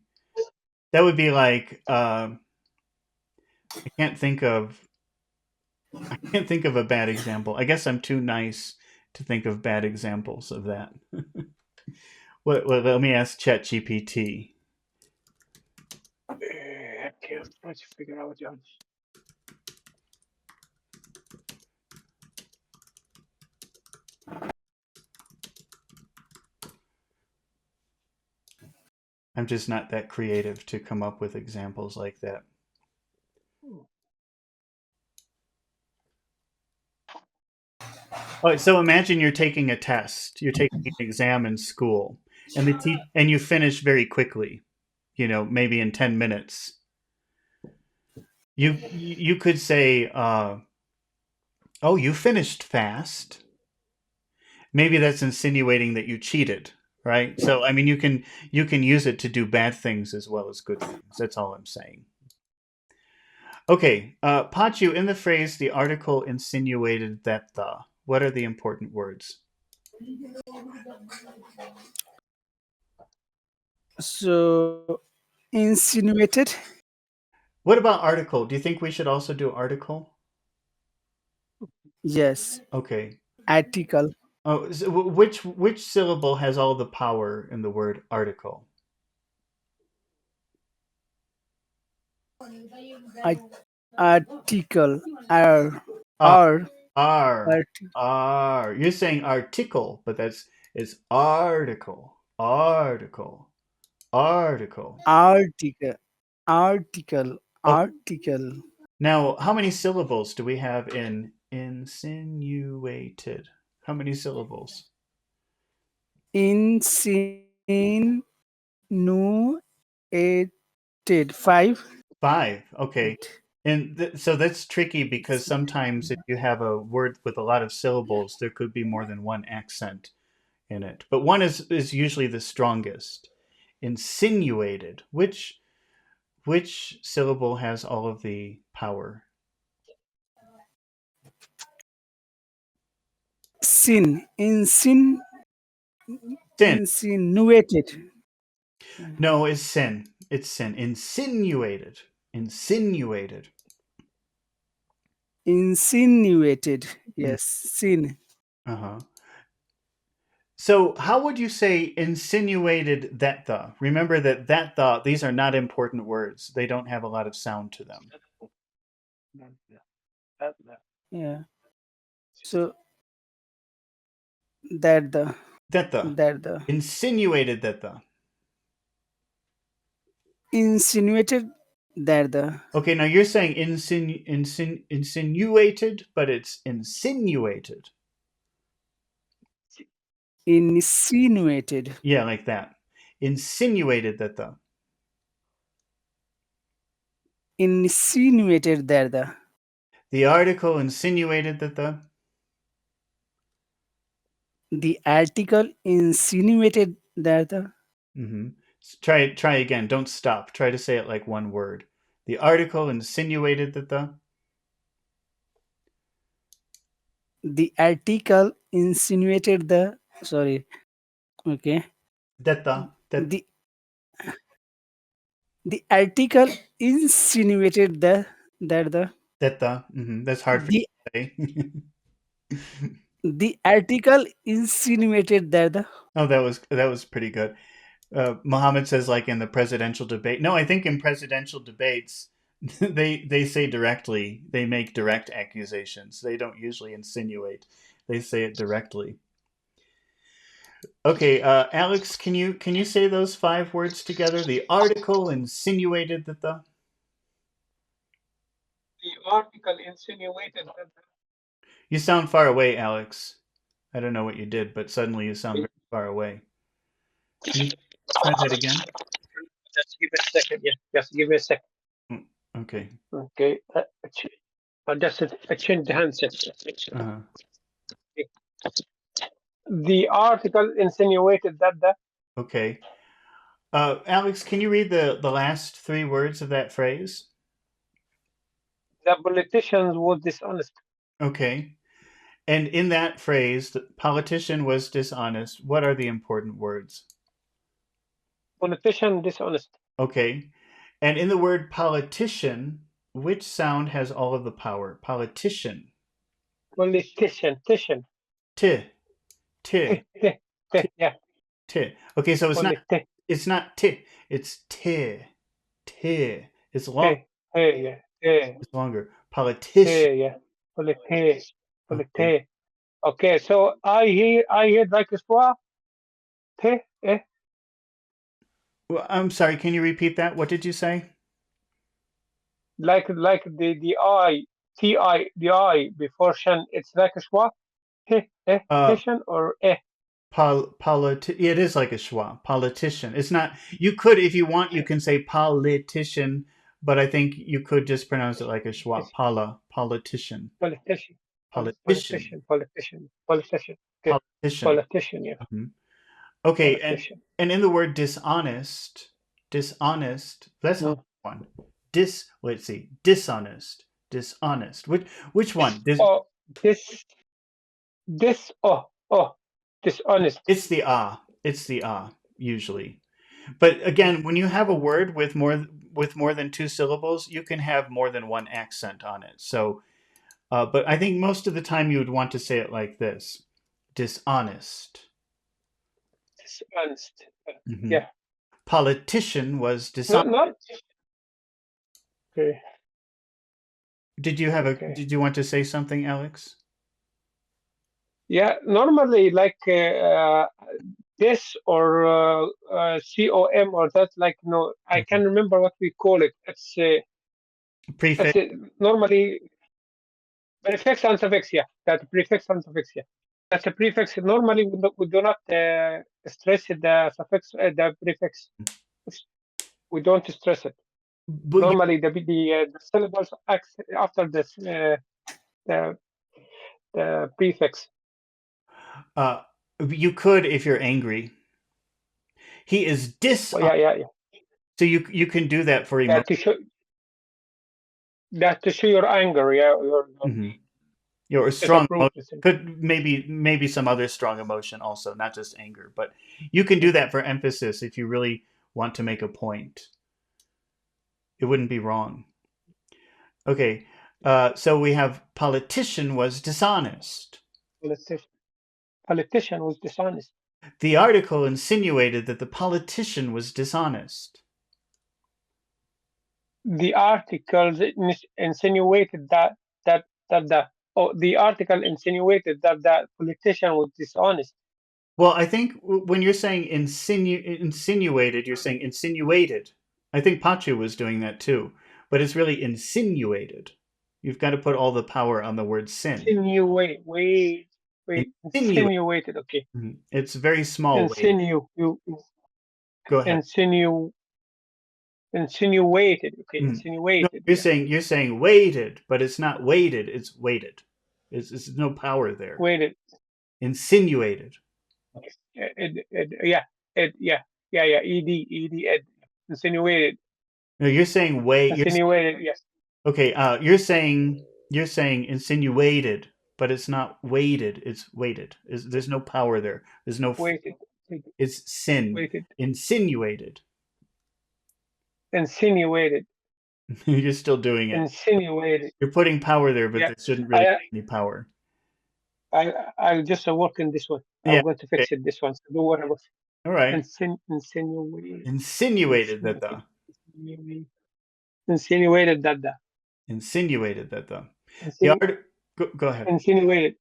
That would be like. Can't think of can't think of a bad example. I guess I'm too nice to think of bad examples of that. Let me ask ChatGPT. Okay, I'm trying to figure out. I'm just not that creative to come up with examples like that. All right, so imagine you're taking a test. You're taking an exam in school, and and you finish very quickly. Maybe in 10 minutes. You could say, "Oh, you finished fast." Maybe that's insinuating that you cheated, right? So I mean, you can use it to do bad things as well as good things. That's all I'm saying. Okay, Pachu, in the phrase "the article insinuated that the," what are the important words? so insinuated What about article? Do you think we should also do article? Yes. Okay. Article. Oh, so which syllable has all the power in the word article? Article. R. Ah, R. R. Art, R. You're saying article, but it's article. Article. Article. article. Article. Okay. Article. Now, how many syllables do we have in insinuated? How many syllables? Insinuated. 5. 5. Okay. And so that's tricky because sometimes if you have a word with a lot of syllables, there could be more than one accent in it. But one is usually the strongest. Insinuated. Which syllable has all of the power? Sin. Sin. Insinuated. No, it's sin. It's sin. Insinuated. Insinuated. Insinuated. Mm, Yes. Sin. uh-huh. So, how would you say insinuated that the? Remember that the, these are not important words. They don't have a lot of sound to them. Yeah. So that the That the. that the Insinuated that the. insinuated that the Okay, now you're saying insinuated, but it's insinuated. insinuated Yeah, like that. Insinuated that the. insinuated that The article insinuated that the. the article insinuated that Mm-hmm. Try again. Don't stop. Try to say it like one word. The article insinuated that the article insinuated the sorry okay that the the article insinuated That's hard for the you to say. the article insinuated that Oh, that was pretty good. Muhammad says like in the presidential debate. No, I think in presidential debates they say directly. They make direct accusations. They don't usually insinuate. They say it directly. Okay, Alex, can you say those 5 words together? The article insinuated that the. The article insinuated that You sound far away, Alex. I don't know what you did, but suddenly you sound very far away. Can you try that again? just give me a second. Yeah, just give me a second. Mm, okay. Okay. I'll just change the handset. Uh-huh. The article insinuated that Okay. Alex, can you read the last 3 words of that phrase? the politicians was dishonest. Okay. And in that phrase, the politician was dishonest. What are the important words? Politician dishonest. Okay. And in the word politician, which sound has all of the power? Politician. Politician. Titian. T. T. T. Yeah. T. Okay, so Politi. it's not T. It's T. T. It's long. Hey. Hey. Yeah. Hey. It's longer. Politician. Hey. Yeah. Politi. Okay. Politi. Okay. So I hear like a swap. T. Eh. Well, I'm sorry. Can you repeat that? What did you say? Like the I the I before shan. It's like a swap. T. Eh. Uh, Titian or eh. It is like a schwa. Politician. It's not. You could, if you want, you can say politician, but I think you could just pronounce it like a schwa. Politician. Politician. Politician. Politician. Okay. Politician. Politician. Yeah. Mhm. Okay, Politician. and in the word dishonest. That's a hard Mm. one. Let's see. Dishonest. Which one? Oh, this. Oh, dishonest. It's the ah. It's the ah usually. But again, when you have a word with with more than two syllables, you can have more than one accent on it. So, but I think most of the time you would want to say it like this: dishonest. Dishonest. Hmm. Yeah. Politician was dishonest. Not okay. Did you have a? Okay. Did you want to say something, Alex? Yeah. Normally, like this or com or that. Like I Mhm. can remember what we call it. It's Prefix. normally prefix and suffix. Yeah. That prefix and suffix. Yeah. That's a prefix. Normally, we do not stress the suffix, the prefix. We don't stress it. But you, Normally, the syllables after this the the prefix. uh, you could if you're angry. He is Well, dishonest. yeah. So you can do that for Yeah, emotion. to show your anger. Yeah, your Hmm. Or strong disapproval. emotion. Could maybe some other strong emotion also, not just anger. But you can do that for emphasis if you really want to make a point. It wouldn't be wrong. Okay. So we have politician was dishonest. Politician, politician was dishonest. The article insinuated that the politician was dishonest. The articles insinuated the article insinuated that the politician was dishonest. Well, I think when you're saying insinuated, you're saying insinuated. I think Pachu was doing that too, but it's really insinuated. You've got to put all the power on the word sin. Wait, Insinuate. insinuated. Okay, Mhm. It's a very small way. insinu you Go ahead. insinu insinuated. Okay, Mhm. No, insinuated. you're Yeah, saying weighted, but it's not weighted. It's weighted. It's no power there. waited. Insinuated. Yeah, ed insinuated. No, you're saying way. Insinuated, yes. Okay. You're saying insinuated, but it's not weighted. It's weighted. There's no power there. There's no. Waited, It's sin. waited, Insinuated. insinuated, You're still doing it. insinuated. You're putting power there, but Yeah, there shouldn't really I, be any power. I'll just work in this one. Yeah. I'm going to Okay. fix it. This one. So don't worry about All right. insinuated, Insinuated that the. insinuated, insinuated that the, Insinuated that the insinu, art. Go ahead. insinuated.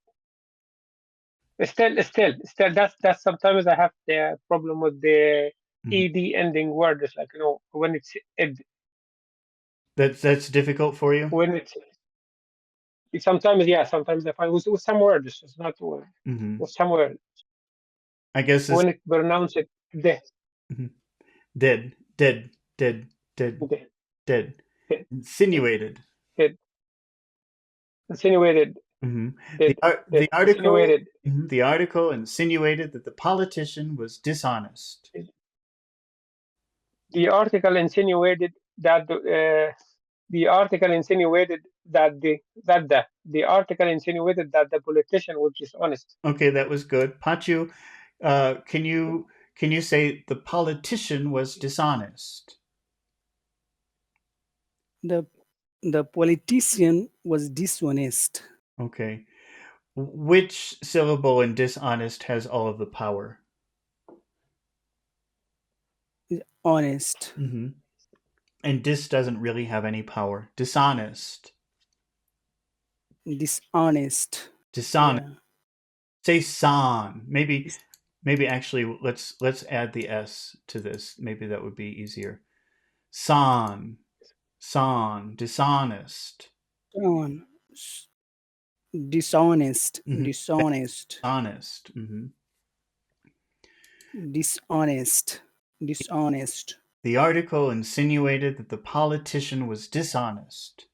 Still, that's sometimes I have the problem with the Mhm. ed ending words. Like when it's ed, That's difficult for you. when sometimes, yeah, sometimes I find with some words, it's not Hmm. with some words I guess this. when it pronounce it de, Mhm. Dead, dead, dead, dead, de, dead. de, Insinuated. de, insinuated, Hmm. de, The article. insinuated. The article insinuated that the politician was dishonest. The article insinuated that the article insinuated that the article insinuated that the politician was dishonest. Okay, that was good. Pachu, can you say the politician was dishonest? The the politician was dishonest. Okay. Which syllable in dishonest has all of the power? Honest. Hmm. And dis doesn't really have any power. Dishonest. Dishonest. Dishonest. Yeah. Say san. Maybe Dis- maybe actually let's add the s to this. Maybe that would be easier. San. San. Dishonest. on- Dishonest. Hmm. Dishonest. Honest. Hmm. Dishonest. Dishonest. The article insinuated that the politician was dishonest.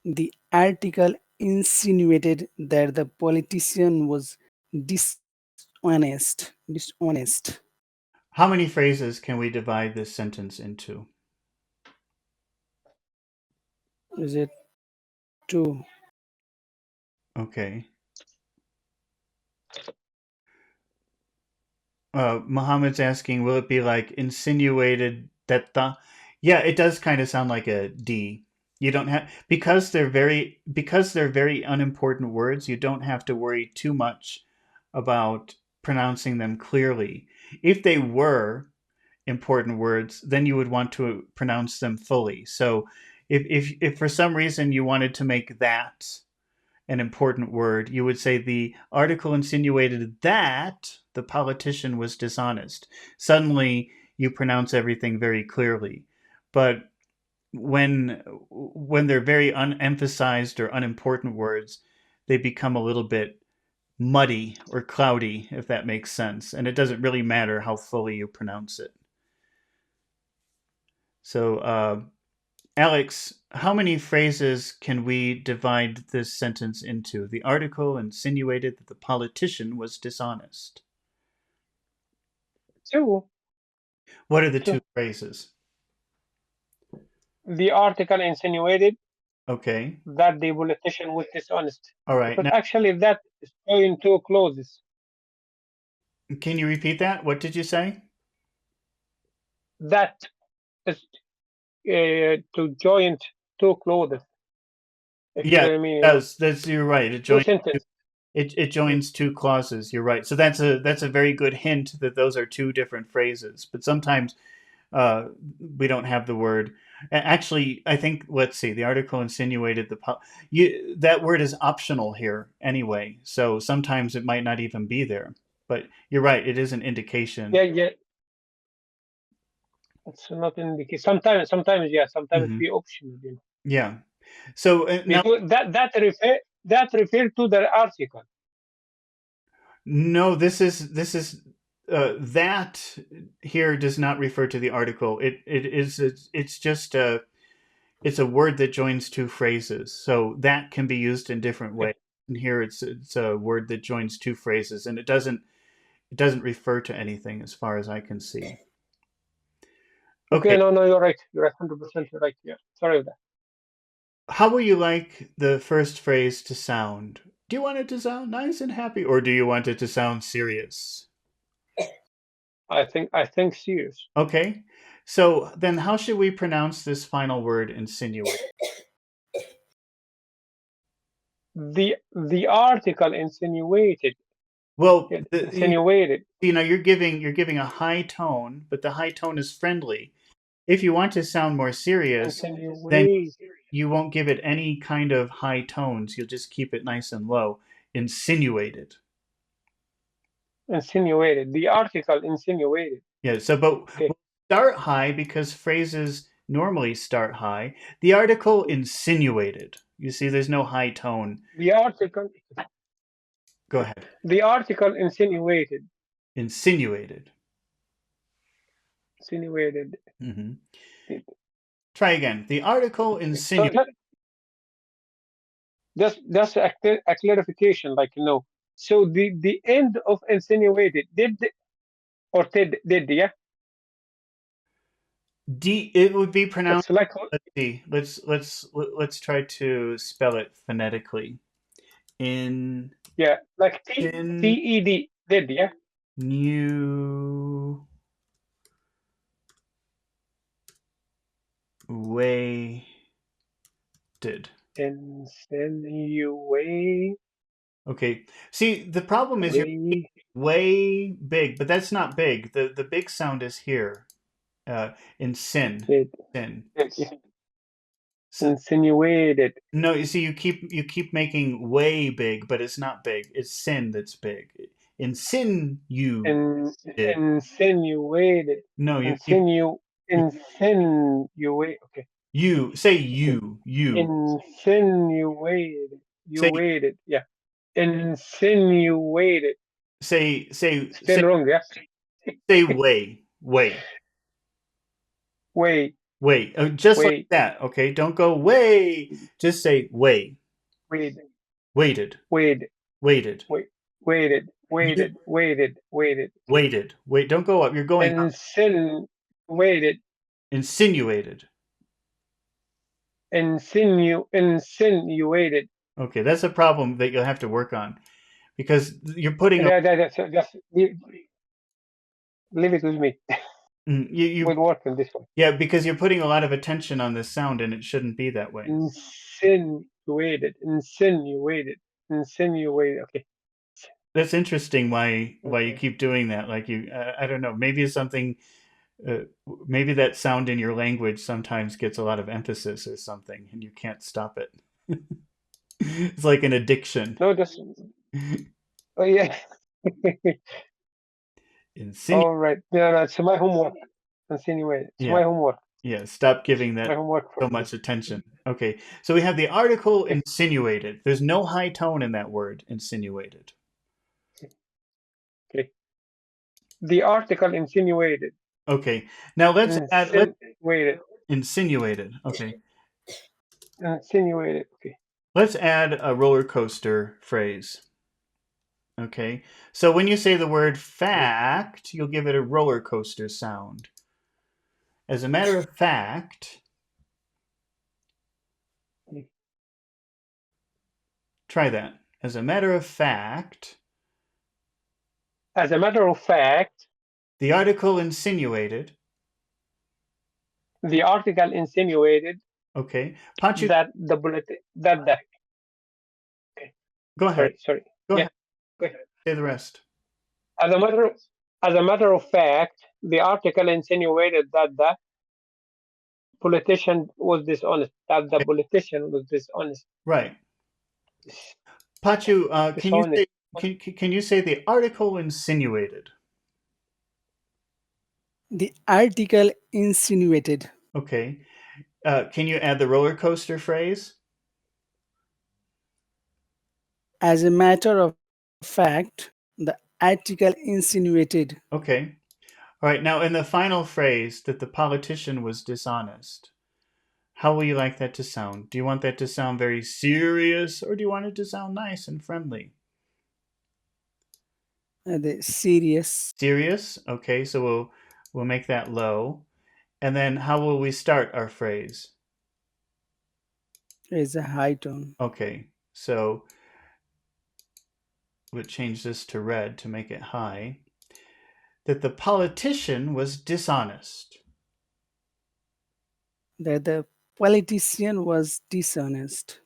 The article insinuated that the politician was dishonest. Dishonest. How many phrases can we divide this sentence into? Is it true? Okay. Muhammad's asking, will it be like insinuated Teta. Yeah, it does kind of sound like a D. You don't have because they're very unimportant words, you don't have to worry too much about pronouncing them clearly. If they were important words, then you would want to pronounce them fully. So if for some reason you wanted to make that an important word, you would say the article insinuated that the politician was dishonest. Suddenly, you pronounce everything very clearly. But when they're very unemphasized or unimportant words, they become a little bit muddy or cloudy, if that makes sense. And it doesn't really matter how fully you pronounce it. So, Alex, how many phrases can we divide this sentence into? The article insinuated that the politician was dishonest. Two. What are the two Two. phrases? The article insinuated Okay. that the politician was dishonest. All right. Because Now, actually that is joined two clauses. can you repeat that? What did you say? That is to join two clauses. If you Yeah, get it what I mean, does. That's you're right. two sentences. It Mm. joins two clauses. You're right. So that's a very good hint that those are two different phrases. But sometimes uh, we don't have the word. Actually, I think let's see. The article insinuated that word is optional here anyway. So sometimes it might not even be there. But you're right. It is an indication. Yeah, yeah. It's not in the case. Sometimes, yeah. Sometimes it Hmm. be optional. You know. Yeah. So now, Because that refer to the article. no, this is that here does not refer to the article. It's just it's a word that joins two phrases. So that can be used in different Okay. ways. And here it's a word that joins two phrases, and it doesn't refer to anything as far as I can see. Okay. Okay, No, you're right. You're 100% right. Yeah. Sorry about that. how would you like the first phrase to sound? Do you want it to sound nice and happy, or do you want it to sound serious? I think serious. Okay, so then how should we pronounce this final word, insinuate? The article insinuated. Well, It insinuated. you're giving a high tone, but the high tone is friendly. If you want to sound more serious, then Insinuated. you won't give it any kind of high tones. You'll just keep it nice and low. Insinuated. Insinuated. The article insinuated. Yeah, so but Okay. we'll start high because phrases normally start high. The article insinuated. You see, there's no high tone. The article. Go Okay. ahead. The article insinuated. Insinuated. Insinuated. Hmm. Try again. The article Okay. So insinuated. that's a clarification, like So the end of insinuated or did, yeah. It would be pronounced. It's like, Let's see. Let's try to spell it phonetically. In yeah, like sin ted did, yeah. new way did. Insinuate Okay. See, the problem is you're way way big, but that's not big. The big sound is here. In sin. did, Sin. yeah. So, Insinuated. no, you see, you keep making way big, but it's not big. It's sin that's big. In sin you In did. insinuated. No, Insinu insinuate. Okay. you say Okay. you Insinuated. You say waited. Yeah. Insinuated. say say Still say wrong. Yeah. say way Wait. way. Just like Wait. that. Okay, don't go way. Just say way. Wait. Waited. Wait. Waited. Wait. Waited. You Waited. Waited. Waited. Okay. waited. Wait. Don't go up. You're going up. Insinuated. Insinuated. Insinuated. Okay, that's a problem that you'll have to work on because you're putting a That's leave it with me. You will work in this one. yeah, because you're putting a lot of attention on this sound, and it shouldn't be that way. Insinuated. Okay. That's interesting. Why you Okay. keep doing that? Like I don't know. Maybe it's something. Uh, Maybe that sound in your language sometimes gets a lot of emphasis or something, and you can't stop it. It's like an addiction. No, just oh yeah. Insinu- All right. Yeah, that's my homework. Insinuated. It's yeah, my homework. yeah. Stop giving My that homework for so today. much attention. Okay, so we have the article Okay. insinuated. There's no high tone in that word, insinuated. Okay. The article insinuated. Okay, now let's Insinuated. insinuated. Okay, Insinuated. Okay. let's add a roller coaster phrase. Okay, so when you say the word Okay. fact, you'll give it a roller coaster sound. As a matter of fact, Okay. try that. As a matter of fact, As a matter of fact, the article insinuated. the article insinuated Okay, Pachu, that the bulletin that the okay. go ahead. Sorry. Go Yeah. ahead. Go ahead. Say the rest. As a matter of, as a matter of fact, the article insinuated that the politician was dishonest. That the politician was dishonest. Right, Pachu. Dishonest. Can you say the article insinuated? The article insinuated. Okay. Can you add the roller coaster phrase? As a matter of fact, the article insinuated Okay. All right. Now, in the final phrase that the politician was dishonest, how will you like that to sound? Do you want that to sound very serious, or do you want it to sound nice and friendly? the serious Serious. Okay. So we'll make that low. And then how will we start our phrase? is a high tone. Okay. So we'll change this to red to make it high. That the politician was dishonest. That the politician was dishonest.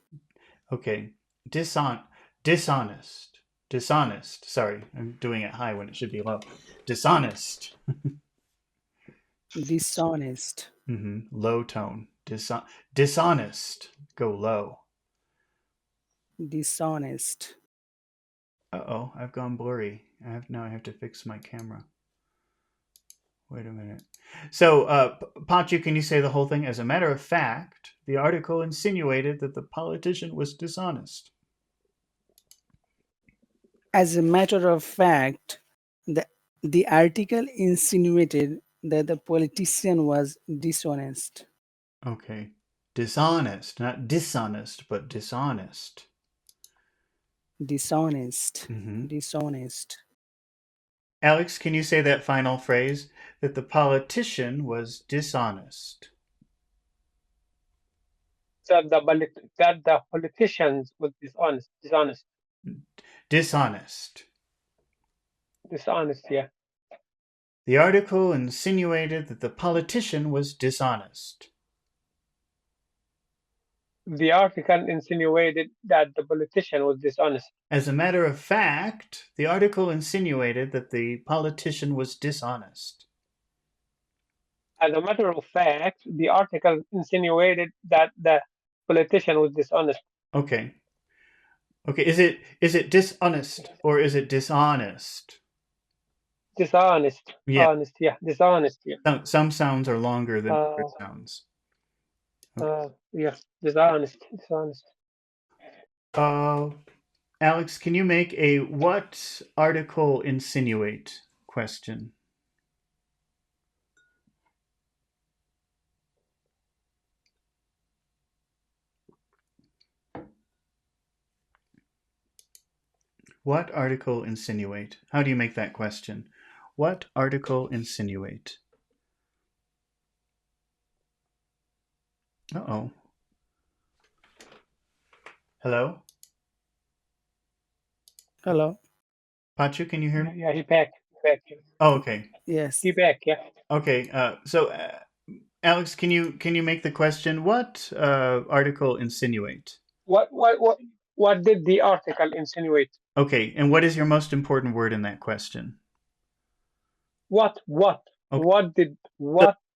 Okay. Dishon dishonest. Dishonest. Sorry, I'm doing it high when it should be low. Dishonest. Dishonest. Low tone. Dishonest. Go low. Dishonest. Uh-oh, I've gone blurry. I have to fix my camera. Wait a minute. So, Pachu, can you say the whole thing? As a matter of fact, the article insinuated that the politician was dishonest. As a matter of fact, the, the article insinuated that the politician was dishonest. Okay. Dishonest, not dishonest, but dishonest. Dishonest. hmm Dishonest. Alex, can you say that final phrase? That the politician was dishonest. That the politicians was Dishonest. dishonest. Yeah. The article insinuated that the politician was dishonest. The article insinuated that the politician was dishonest. As a matter of fact, the article insinuated that the politician was dishonest. As a matter of fact, the article insinuated that the politician was dishonest. Okay. Okay, is it dishonest or is it dishonest? Dishonest. Yeah, Honest. Yeah. Dishonest. Yeah. some sounds are longer than other Uh, sounds. yeah. Dishonest. Dishonest. Uh, Alex, can you make a what article insinuate question? What article insinuate? How do you make that question? What article insinuate? Uh-oh. Hello? Hello. Pachu, can you hear me? Yeah. He packed. back. Yeah. Oh, okay. Yes. Be back. Yeah. Okay. Alex, can you make the question? What article insinuate? What did the article insinuate? Okay, and what is your most important word in that question? What Okay. So, what did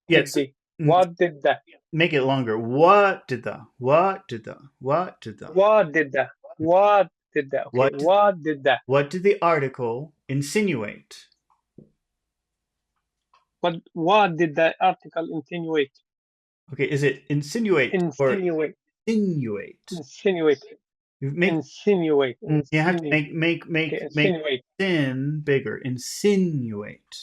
yes. the mm, what did the Make it longer. what did the okay, What what did the what did the article insinuate? what did the article insinuate? Okay, is it insinuate or Insinuate, insinuate? insinuate, You make insinuate, you have to insinuate. Okay, make insinuate, sin bigger. Insinuate.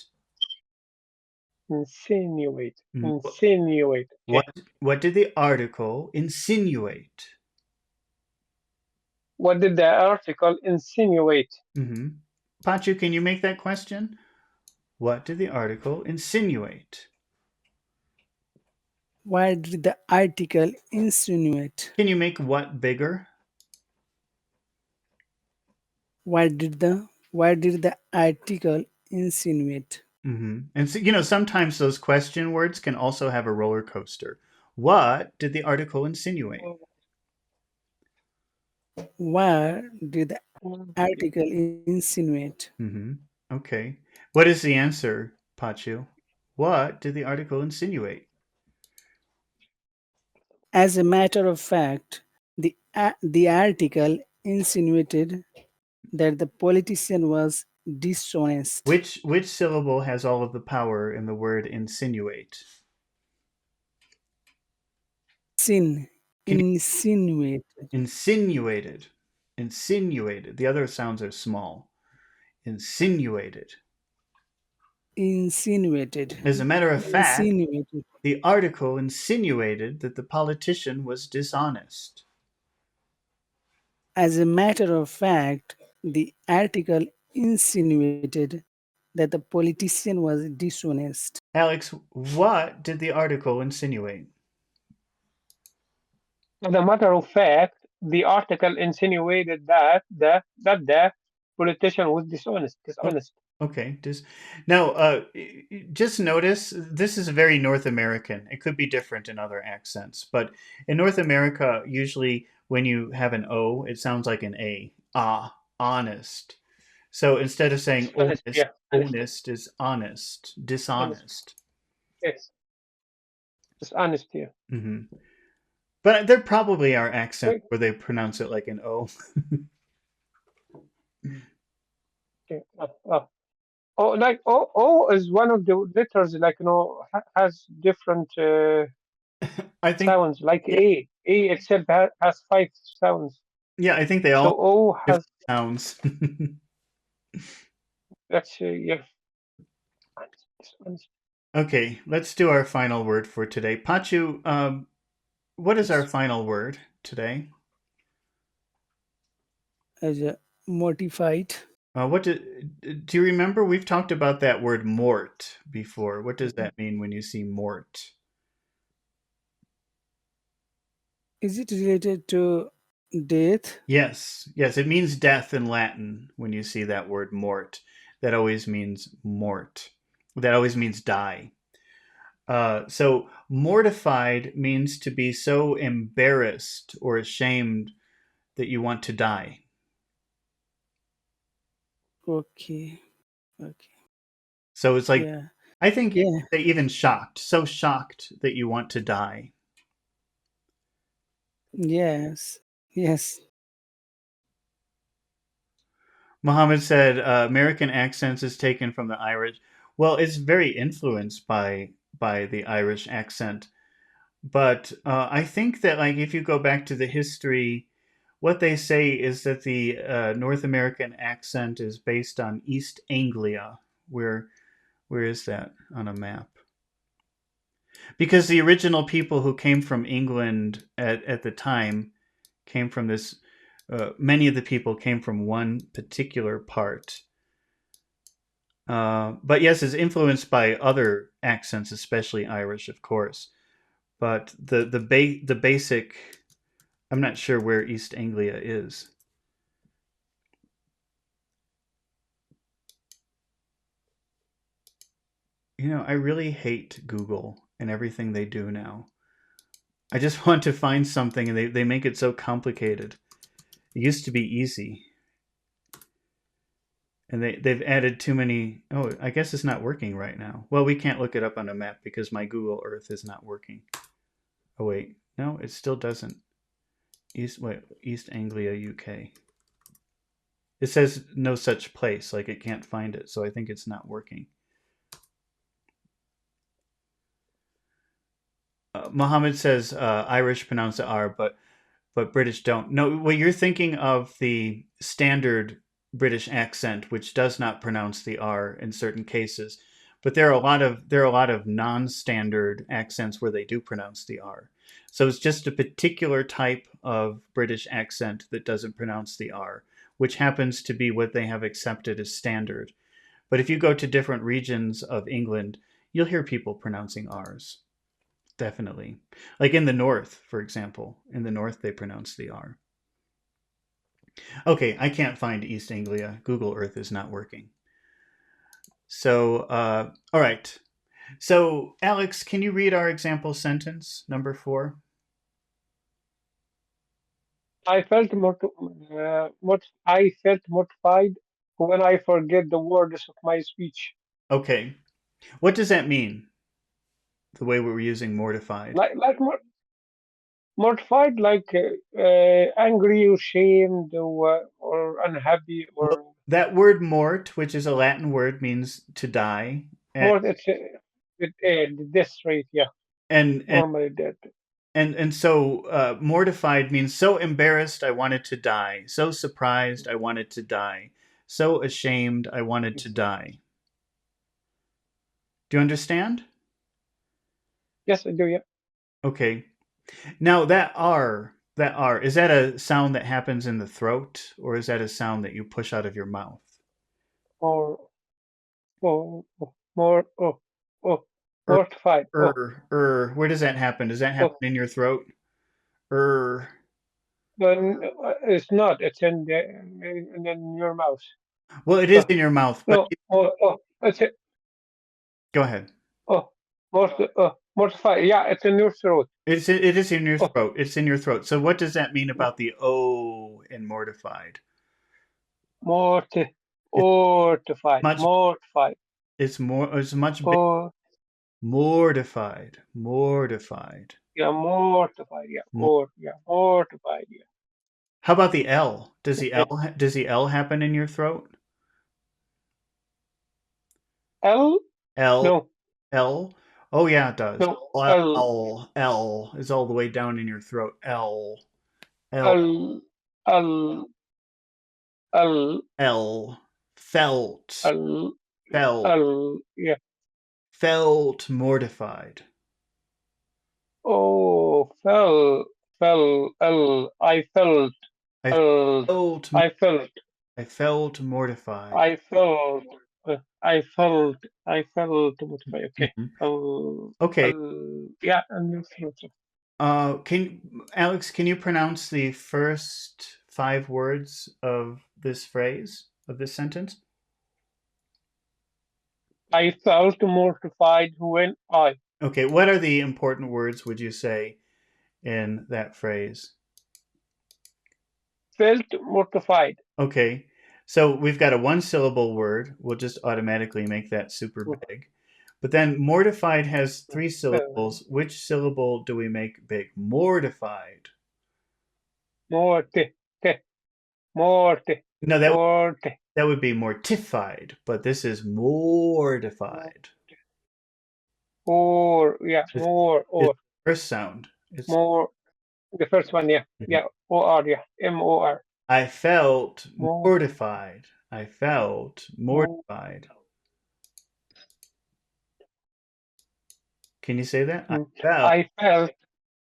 insinuate, Mm, insinuate. What Okay, what did the article insinuate? what did the article insinuate? Mm-hmm. Pachu, can you make that question? What did the article insinuate? Why did the article insinuate? Can you make what bigger? Why did the article insinuate? And so, sometimes those question words can also have a roller coaster. What did the article insinuate? Why did the Okay. article insinuate? hmm Okay. What is the answer, Pachu? What did the article insinuate? As a matter of fact, the article insinuated that the politician was dishonest. Which syllable has all of the power in the word insinuate? Sin, Can you insinuated, insinuated? Insinuated. The other sounds are small. Insinuated. insinuated, As a matter of fact, insinuated. the article insinuated that the politician was dishonest. As a matter of fact, the article insinuated that the politician was dishonest. Alex, what did the article insinuate? As a matter of fact, the article insinuated that the politician was dishonest. Oh, Dishonest. okay. Now, just notice this is very North American. It could be different in other accents, but in North America, usually when you have an O, it sounds like an A. Ah, honest. So instead of saying Dishonest. Yeah. Honest. honest is honest, Honest. dishonest. Yes. Dishonest. Yeah. hmm But there probably are accents Okay. where they pronounce it like an O. Okay. Oh, like O is one of the letters like has different I think, sounds. Like yeah, A itself has five sounds. yeah, I think they So all O have has different sounds. that's yeah. Dishonest. Okay, let's do our final word for today. Pachu, what is our final word today? As a mortified. What do you remember? We've talked about that word mort before. What does that mean when you see mort? Is it related to death? Yes, yes, it means death in Latin when you see that word mort. That always means mort. That always means die. So mortified means to be so embarrassed or ashamed that you want to die. Okay. Okay. So it's like, Yeah. I think you Yeah. could say even shocked, so shocked that you want to die. Yes. Yes. Muhammad said American accents is taken from the Irish. Well, it's very influenced by the Irish accent, but I think that like if you go back to the history, what they say is that the North American accent is based on East Anglia. Where is that on a map? Because the original people who came from England at the time came from this. Many of the people came from one particular part. But yes, it's influenced by other accents, especially Irish, of course. But the basic, I'm not sure where East Anglia is. I really hate Google and everything they do now. I just want to find something and they make it so complicated. It used to be easy. And they've added too many. Oh, I guess it's not working right now. Well, we can't look it up on a map because my Google Earth is not working. Oh wait, no, it still doesn't. East Anglia, UK. It says no such place, like it can't find it, so I think it's not working. Mohammed says Irish pronounce the R, but British don't. No, well, you're thinking of the standard British accent, which does not pronounce the R in certain cases. But there are a lot of non-standard accents where they do pronounce the R. So it's just a particular type of British accent that doesn't pronounce the R, which happens to be what they have accepted as standard. But if you go to different regions of England, you'll hear people pronouncing R's. Definitely. Like in the north, for example. In the north, they pronounce the R. Okay, I can't find East Anglia. Google Earth is not working. So, all right. So, Alex, can you read our example sentence, number 4? I felt mortified when I forget the words of my speech. Okay. What does that mean, the way we were using mortified? Mortified, like angry or shamed or unhappy Well, or that word mort, which is a Latin word, means to die. And, more. It's with the death rate, yeah, and, and normally dead. And so mortified means so embarrassed I wanted to die, so surprised I wanted to die, so ashamed I wanted to die. Do you understand? Yes, I do. Yeah, Okay. Now that R, is that a sound that happens in the throat, or is that a sound that you push out of your mouth? or more. Oh, Er, mortified. where does that happen? Does that happen Oh. in your throat? Er. Well, it's not. It's in your mouth. Well, it is Oh, in your mouth, but no. It's it. go ahead. Oh, mortified. Yeah, it's in your throat. It is in your Oh, throat. It's in your throat. So what does that mean about the O in mortified? morti, It's mortified, much. mortified. It's more. It's much big. Oh, Mortified. Mortified. yeah, mortified. Yeah, mortified. Yeah. How about the L? Does the Okay. L does the L happen in your throat? L? L No, L. Oh yeah, it does. no. L L, L L is all the way down in your throat. L L L, L, L, L. Felt. L, Felt. L. Yeah. Felt mortified. Oh, L. I L, felt. I felt. I felt mortified. I felt, I felt motivated. Okay. Mhm. Okay. Yeah, and future. Can Alex? Can you pronounce the first 5 words of this phrase of this sentence? I felt mortified when I Okay. What are the important words? Would you say in that phrase? felt mortified. Okay. So we've got a one-syllable word. We'll just automatically make that super big. But then mortified has 3 syllables. Which syllable do we make big? Mortified. Morte, te, morte, No, morte, that would be mortified, but this is mortified. or, yeah, It's, more, it's or, the first sound. It's more. The first one, yeah, yeah, O-R, yeah, M-O-R. I felt More, mortified. I felt more. mortified. Can you say that? I Mm. felt. I felt,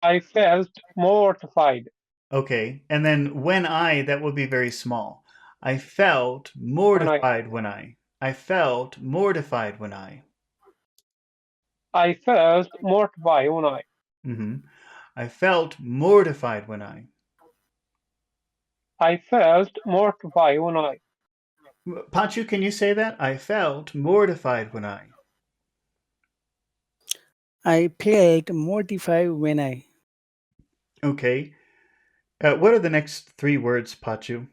I felt mortified Okay. And then when that would be very small. I felt when mortified when I felt mortified when I felt mortified when hmm I felt mortified when I felt mortified when I. Pachu, can you say that? I felt mortified when I felt mortified when I Okay. What are the next three words, Pachu?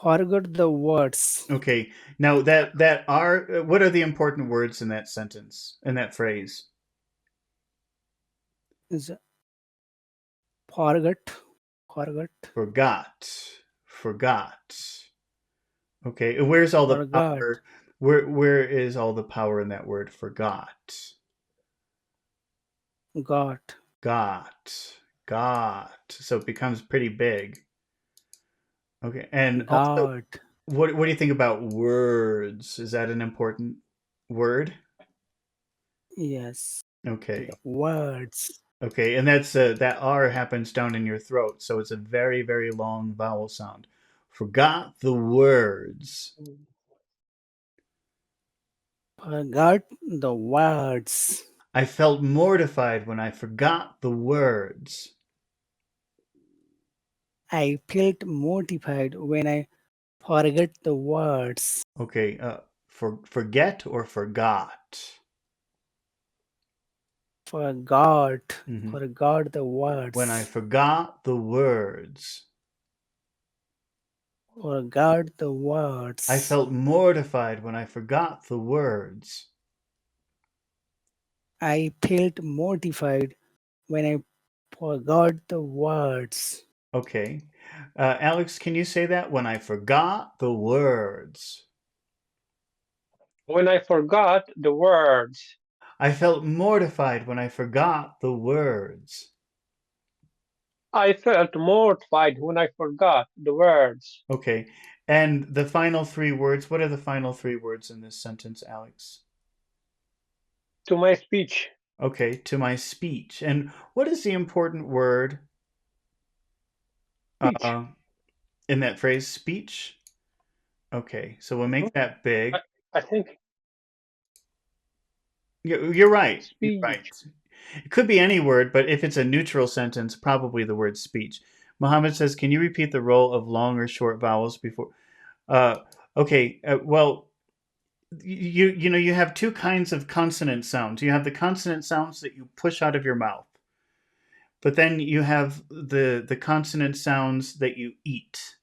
forgot the words. Okay. Now that are what are the important words in that sentence, in that phrase? Is forgot, forgot, Forgot. Forgot. Okay. And where's all the forgot, power? Where is all the power in that word? Forgot. got, Got. Got. So it becomes pretty big. Okay. And also, got. what do you think about words? Is that an important word? Yes, the Okay. words. Okay, and that's that R happens down in your throat, so it's a very, very long vowel sound. Forgot the words. Forgot the words. I felt mortified when I forgot the words. I felt mortified when I forgot the words. Okay, forget or forgot. Forgot, Hmm. forgot the When I words. forgot the words, Forgot the I words. felt mortified when I forgot the words. I felt mortified when I forgot the words. Okay, Alex, can you say that? When I forgot the words. When I forgot the words, I felt mortified when I forgot the words. I felt mortified when I forgot the words. Okay. And the final three words, what are the final three words in this sentence, Alex? To my speech, Okay, to my speech. And what is the important word speech. uh, in that phrase, speech? Okay, so we'll Mhm. make that I, big. I think You're right. You're right. speech. It could be any word, but if it's a neutral sentence, probably the word speech. Mohammed says, can you repeat the role of long or short vowels before? Uh, okay, well, you have two kinds of consonant sounds. You have the consonant sounds that you push out of your mouth, but then you have the consonant sounds that you eat.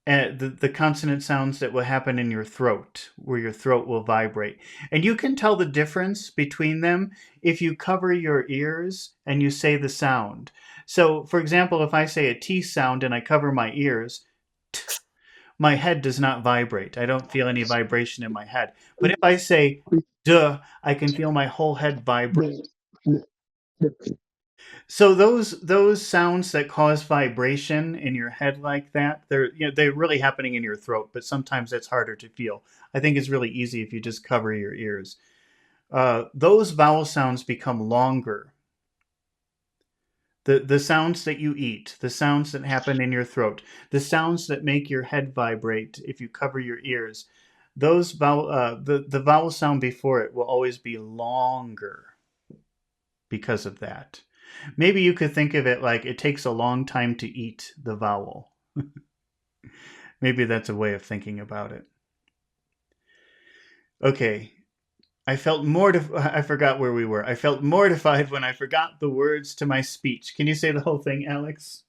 The consonant sounds that will happen in your throat, where your throat will vibrate. And you can tell the difference between them if you cover your ears and you say the sound. So, for example, if I say a T sound and I cover my ears, my head does not vibrate. I don't feel any vibration in my head. But if I say duh, I can feel my whole head vibrate. So those sounds that cause vibration in your head like that, they're really happening in your throat, but sometimes it's harder to feel. I think it's really easy if you just cover your ears. Those vowel sounds become longer. The sounds that you eat, the sounds that happen in your throat, the sounds that make your head vibrate if you cover your ears, the vowel sound before it will always be longer because of that. Maybe you could think of it like it takes a long time to eat the vowel. Maybe that's a way of thinking about it. Okay, I felt mortified. I forgot where we were. I felt mortified when I forgot the words to my speech. Can you say the whole thing, Alex?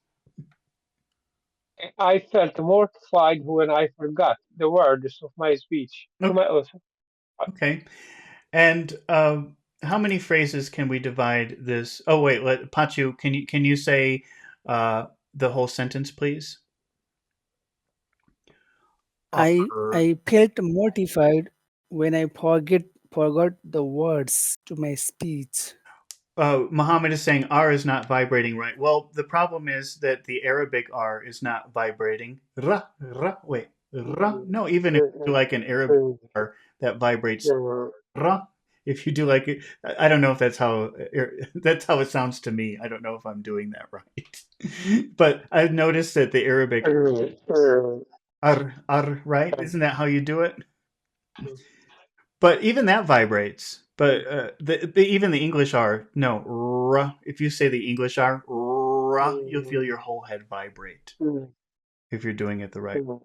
I felt mortified when I forgot the words of my speech. To Okay. my also, Okay. And how many phrases can we divide this? Oh wait, Pachu, can you say uh, the whole sentence, please? I felt mortified when I forgot the words to my speech. Muhammad is saying R is not vibrating right. Well, the problem is that the Arabic R is not vibrating. Ra, ra, wait, ra. No, even if you do like an Arabic R that vibrates ra, if you do like it, I don't know if that's how it sounds to me. I don't know if I'm doing that right. But I've noticed that the Arabic ar, right? Isn't that how you do it? But even that vibrates. But even the English R, no, r. If you say the English R, r, you'll feel your whole head vibrate if you're doing it the right way.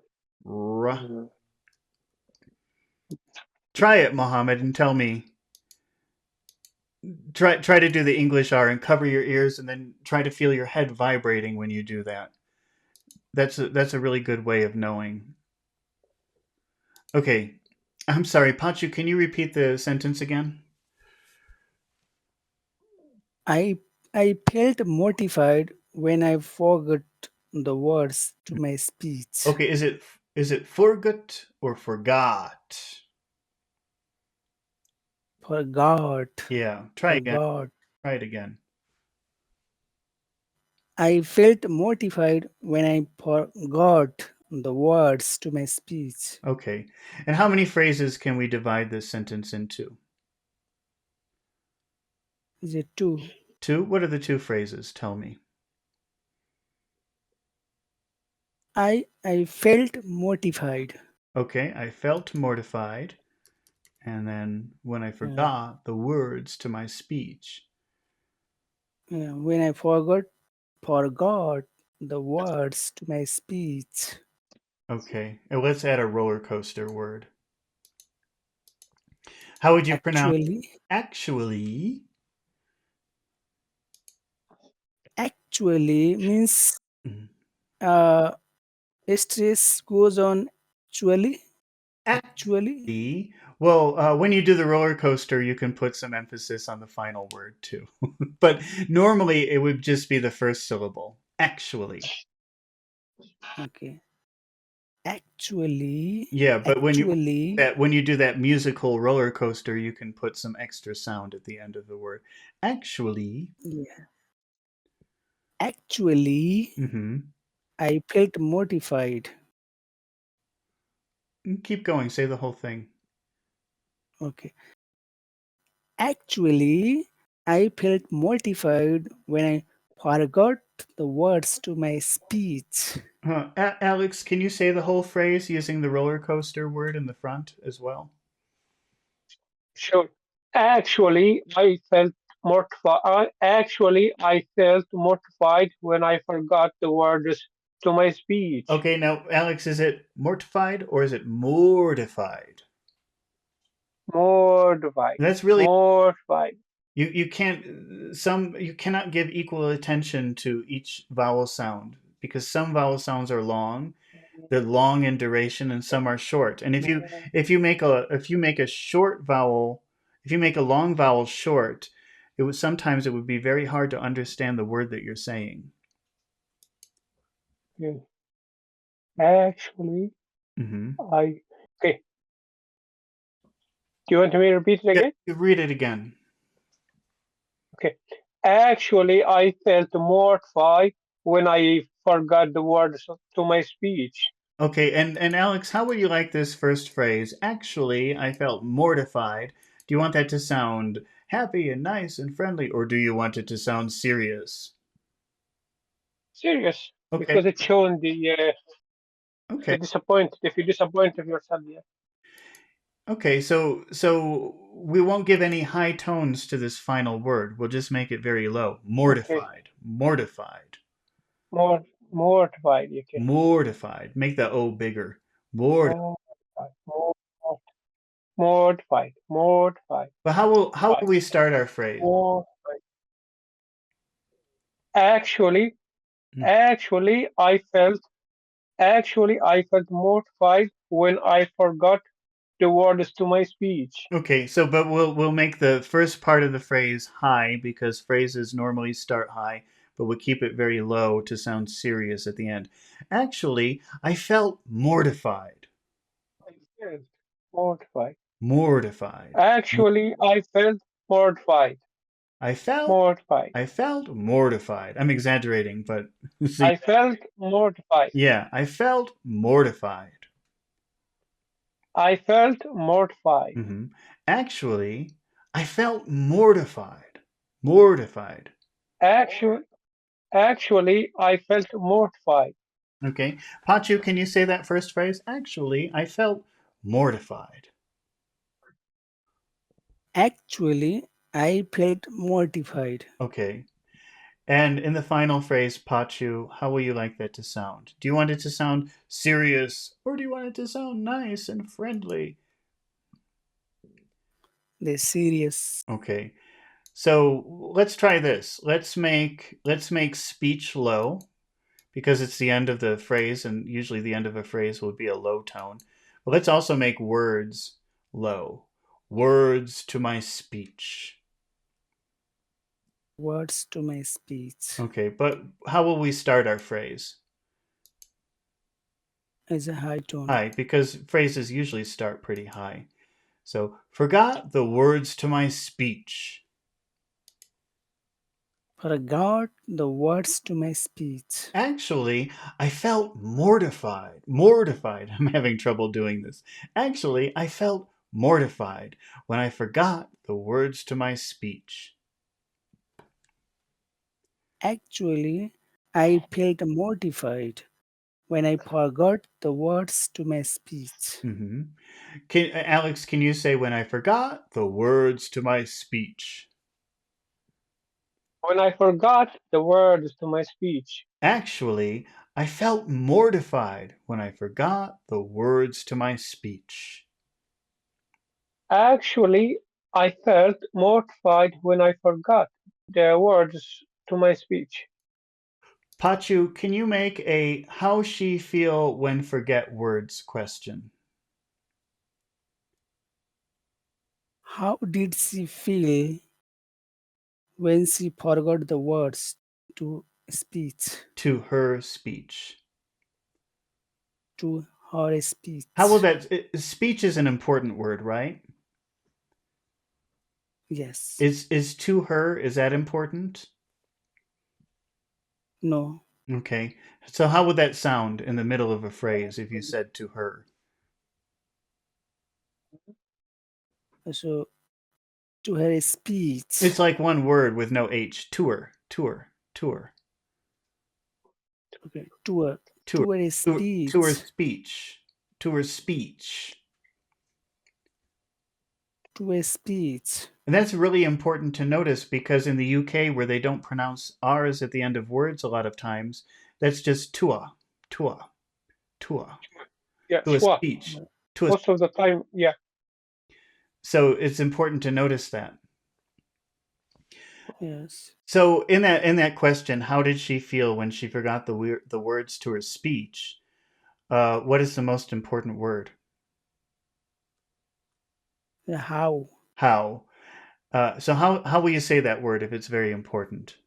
R. Try it, Mohammed, and tell me. Try to do the English R and cover your ears, and then try to feel your head vibrating when you do that. That's a really good way of knowing. Okay, I'm sorry, Pachu. Can you repeat the sentence again? I I felt mortified when I forgot the words to my speech. Okay, is it forgot or forgot? Forgot. Yeah, try again. Forgot. Try it again. I felt mortified when I forgot the words to my speech. Okay. And how many phrases can we divide this sentence into? Is it two? Two? What are the two phrases? Tell me. I felt mortified. Okay, I felt mortified, and then when I Uh, forgot the words to my speech. when I forgot the words to my speech. Okay, and let's add a roller coaster word. How would you pronounce Actually, actually? actually means Mhm. uh, stress goes on actually. Actually, Actually, well, when you do the roller coaster, you can put some emphasis on the final word too. But normally it would just be the first syllable. Actually. okay. Actually, Yeah, but actually, when you do that musical roller coaster, you can put some extra sound at the end of the word. Actually, yeah. Actually, mm-hmm. I felt mortified. Keep going. Say the whole thing. Okay. Actually, I felt mortified when I forgot the words to my speech. Alex, can you say the whole phrase using the roller coaster word in the front as well? Sure. Actually, I felt mortified when I forgot the words to my speech. Okay, now, Alex, is it mortified or is it mortified? Mortified. That's really Mortified. you can't you cannot give equal attention to each vowel sound because some vowel sounds are long, they're long in duration, and some are short. And if you make a short vowel, if you make a long vowel short, it would be very hard to understand the word that you're saying. Yeah. Actually, Hmm. I. Okay. Do you want me to repeat it Yeah, again? you read it again. Okay. Actually, I felt mortified when I forgot the words to my speech. Okay, and Alex, how would you like this first phrase? Actually, I felt mortified. Do you want that to sound happy and nice and friendly, or do you want it to sound serious? Serious, Okay, because it's showing okay, if you disappointed yourself. Yeah. okay. So we won't give any high tones to this final word. We'll just make it very low. Okay. Mortified, mortified, More mortified. Okay. mortified. Make the O bigger. Mortified. Mortified. Mortified. Mortified. But how will Mortified. we start our phrase? Mortified. Actually, actually, I felt I felt mortified when I forgot the words to my speech. Okay, so but we'll make the first part of the phrase high because phrases normally start high, but we'll keep it very low to sound serious at the end. Actually, I felt mortified. I felt mortified. Mortified. Actually, I felt mortified. I felt Mortified. I felt mortified. I'm exaggerating, but see, I felt mortified. yeah, I felt mortified. I felt mortified. Hmm. Actually, I felt mortified. Mortified. Actually, I felt mortified. Okay. Pachu, can you say that first phrase? Actually, I felt mortified. actually, I felt mortified. Okay. And in the final phrase, Pachu, how will you like that to sound? Do you want it to sound serious or do you want it to sound nice and friendly? They're serious. Okay. So let's try this. Let's make speech low because it's the end of the phrase, and usually the end of a phrase would be a low tone. But let's also make words low. Words to my speech. Words to my speech Okay, but how will we start our phrase? is a high tone. High, because phrases usually start pretty high. So, forgot the words to my speech. Forgot the words to my speech. Actually, I felt mortified. Mortified. I'm having trouble doing this. Actually, I felt mortified when I forgot the words to my speech. Actually, I felt mortified when I forgot the words to my speech. Hmm. Alex, can you say when I forgot the words to my speech? When I forgot the words to my speech. Actually, I felt mortified when I forgot the words to my speech. Actually, I felt mortified when I forgot the words to my speech. Pachu, can you make a how she feel when forget words question? How did she feel when she forgot the words to speech, To her speech. to her How will speech? that speech is an important word, right? Yes. Is to her, is that important? No. Okay. So how would that sound in the middle of a phrase if you said to her? So to her speech. It's like one word with no H. Tour, tour, tour, Okay. To her tour, to her to her speech. speech, to her speech. To her speech. And that's really important to notice because in the UK, where they don't pronounce R's at the end of words a lot of times, that's just tua, tua, tua, Yeah, to a sure. speech, to a. Most of the time, yeah. So it's important to notice that. Yes. So in that question, how did she feel when she forgot the words to her speech? What is the most important word? The how How? So how will you say that word if it's very important?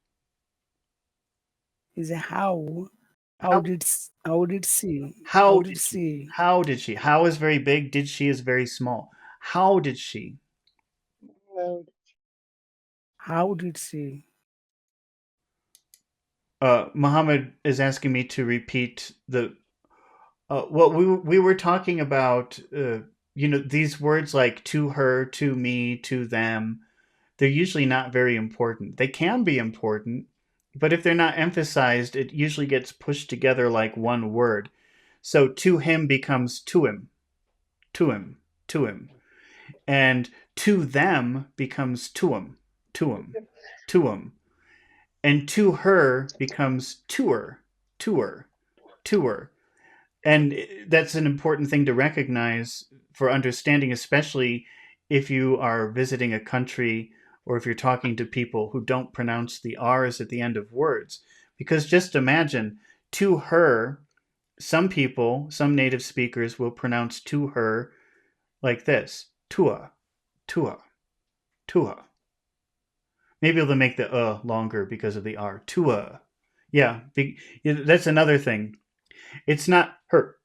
is a how. How How did she? How how did did she? she? How did she? How is very big. Did she is very small. How did she? Uh, How did she? Muhammad is asking me to repeat the what we were talking about. These words like to her, to me, to them. They're usually not very important. They can be important, but if they're not emphasized, it usually gets pushed together like one word. So to him becomes to him, to him, to him. And to them becomes to him, to him, to him. And to her becomes to her, to her, to her. And that's an important thing to recognize for understanding, especially if you are visiting a country or if you're talking to people who don't pronounce the r's at the end of words. Because just imagine, to her, some people, some native speakers will pronounce to her like this: tua, tua, tua. Maybe they'll make the longer because of the r. Tua. Yeah, that's another thing. It's not her,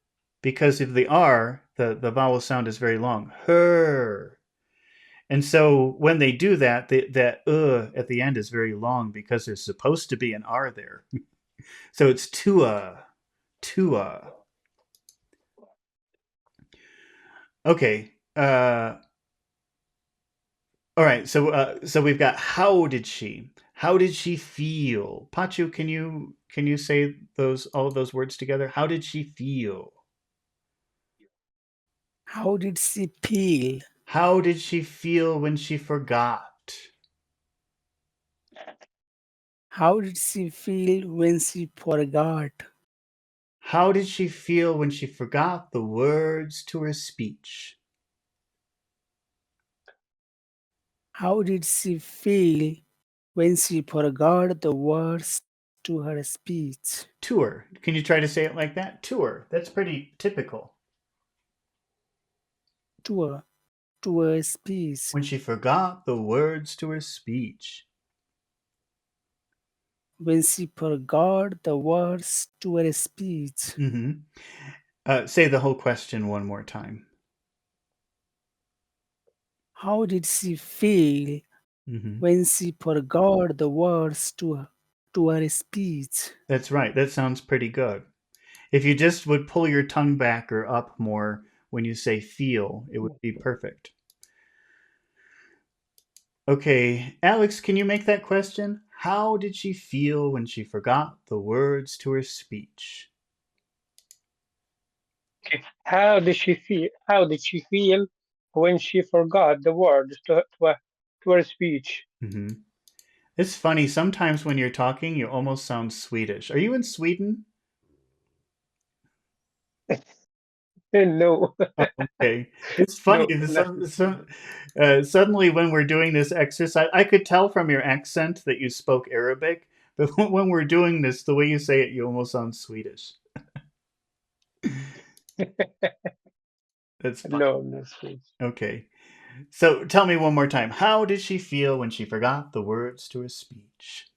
because of the R, the vowel sound is very long. Her. And so when they do that, that at the end is very long because there's supposed to be an R there. So it's tua, tua. Okay. All right. So we've got how did she? How did she feel? Pachu, can you say those all of those words together? How did she feel? How did she feel? How did she feel when she forgot? How did she feel when she forgot? How did she feel when she forgot the words to her speech? How did she feel when she forgot the words to her speech? Tour. Can you try to say it like that? Tour. That's pretty typical. To her, to her speech. When she forgot the words to her speech. When she forgot the words to her speech. Mm-hmm. Say the whole question one more time. How did she feel Mm-hmm. when she forgot the words to her speech? That's right. That sounds pretty good. If you just would pull your tongue back or up more when you say feel, it would be perfect. Okay, Alex, can you make that question? How did she feel when she forgot the words to her speech? Okay. How did she feel when she forgot the words to her speech? Mm-hmm. It's funny. Sometimes when you're talking, you almost sound Swedish. Are you in Sweden? No, Oh, okay. It's funny. no, not Suddenly, when we're doing this exercise, I could tell from your accent that you spoke Arabic, but when we're doing this, the way you say it, you almost sound Swedish. That's funny. no, not Swedish. Okay. So tell me one more time. How did she feel when she forgot the words to her speech?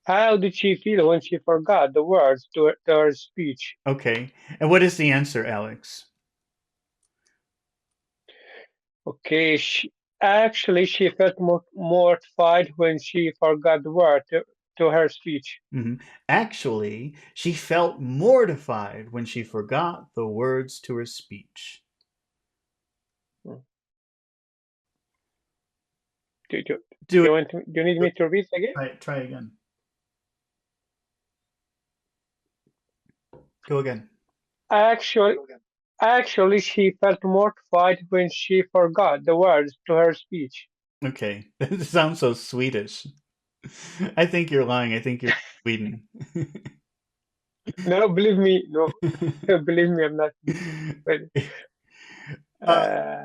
How did she feel when she forgot the words to her speech? Okay. And what is the answer, Alex? Okay, she felt mortified when she forgot the word to her speech. Hmm. Actually, she felt mortified when she forgot the words to her speech. Hmm. Do, do, Do it. do you need me to repeat again? Try again. Go again. Actually, actually, she felt mortified when she forgot the words to her speech. Okay. That sounds so Swedish. I think you're lying. I think you're Sweden. No, believe me, no, believe me, I'm not. But, uh, uh,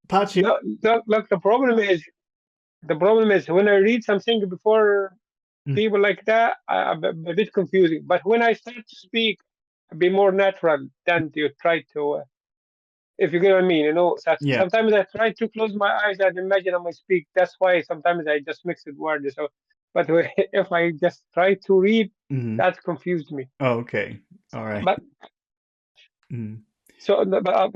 Pachi. no, look, the problem is when I read something before people like that, I'm a bit confusing. But when I start to speak, be more natural than to try to. If you get what I mean, Yeah. sometimes I try to close my eyes and imagine I might speak. That's why sometimes I just mix it words. So, but if I just try to read, Hmm. that confused me. Oh, okay. All right. But Mhm. so, no, but I'm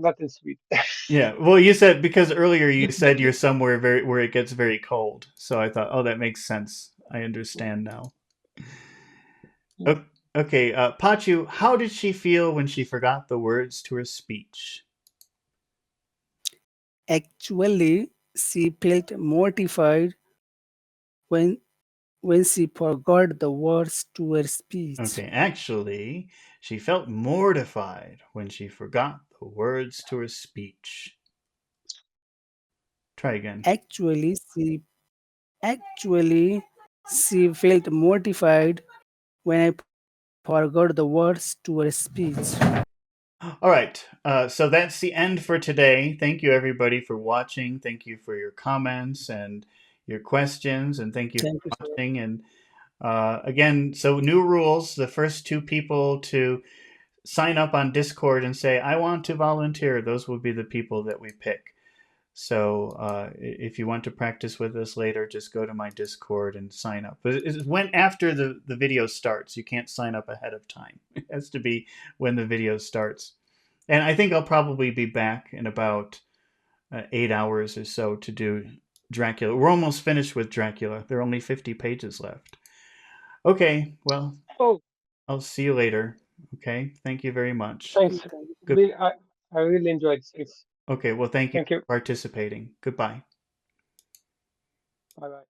not in Sweden. Yeah. Well, you said because earlier you said you're somewhere very where it gets very cold. So I thought, oh, that makes sense. I understand now. O- Okay, Pachu, how did she feel when she forgot the words to her speech? Actually, she felt mortified when when she forgot the words to her speech. Okay, actually, she felt mortified when she forgot the words to her speech. Try again. Actually, she felt mortified when I forgot the words to her speech. All right, so that's the end for today. Thank you, everybody, for watching. Thank you for your comments and your questions, and thank you Thank you for so watching. And again, so new rules: the first two people to sign up on Discord and say, "I want to volunteer," those will be the people that we pick. So if you want to practice with us later, just go to my Discord and sign up. But it went after the video starts. You can't sign up ahead of time. It has to be when the video starts. And I think I'll probably be back in about 8 hours or so to do Dracula. We're almost finished with Dracula. There are only 50 pages left. Okay, well, Oh, I'll see you later. Okay, thank you very much. thanks. Good. I really enjoyed it. Thanks. Okay, well, thank you Thank you. for participating. Goodbye. Bye bye.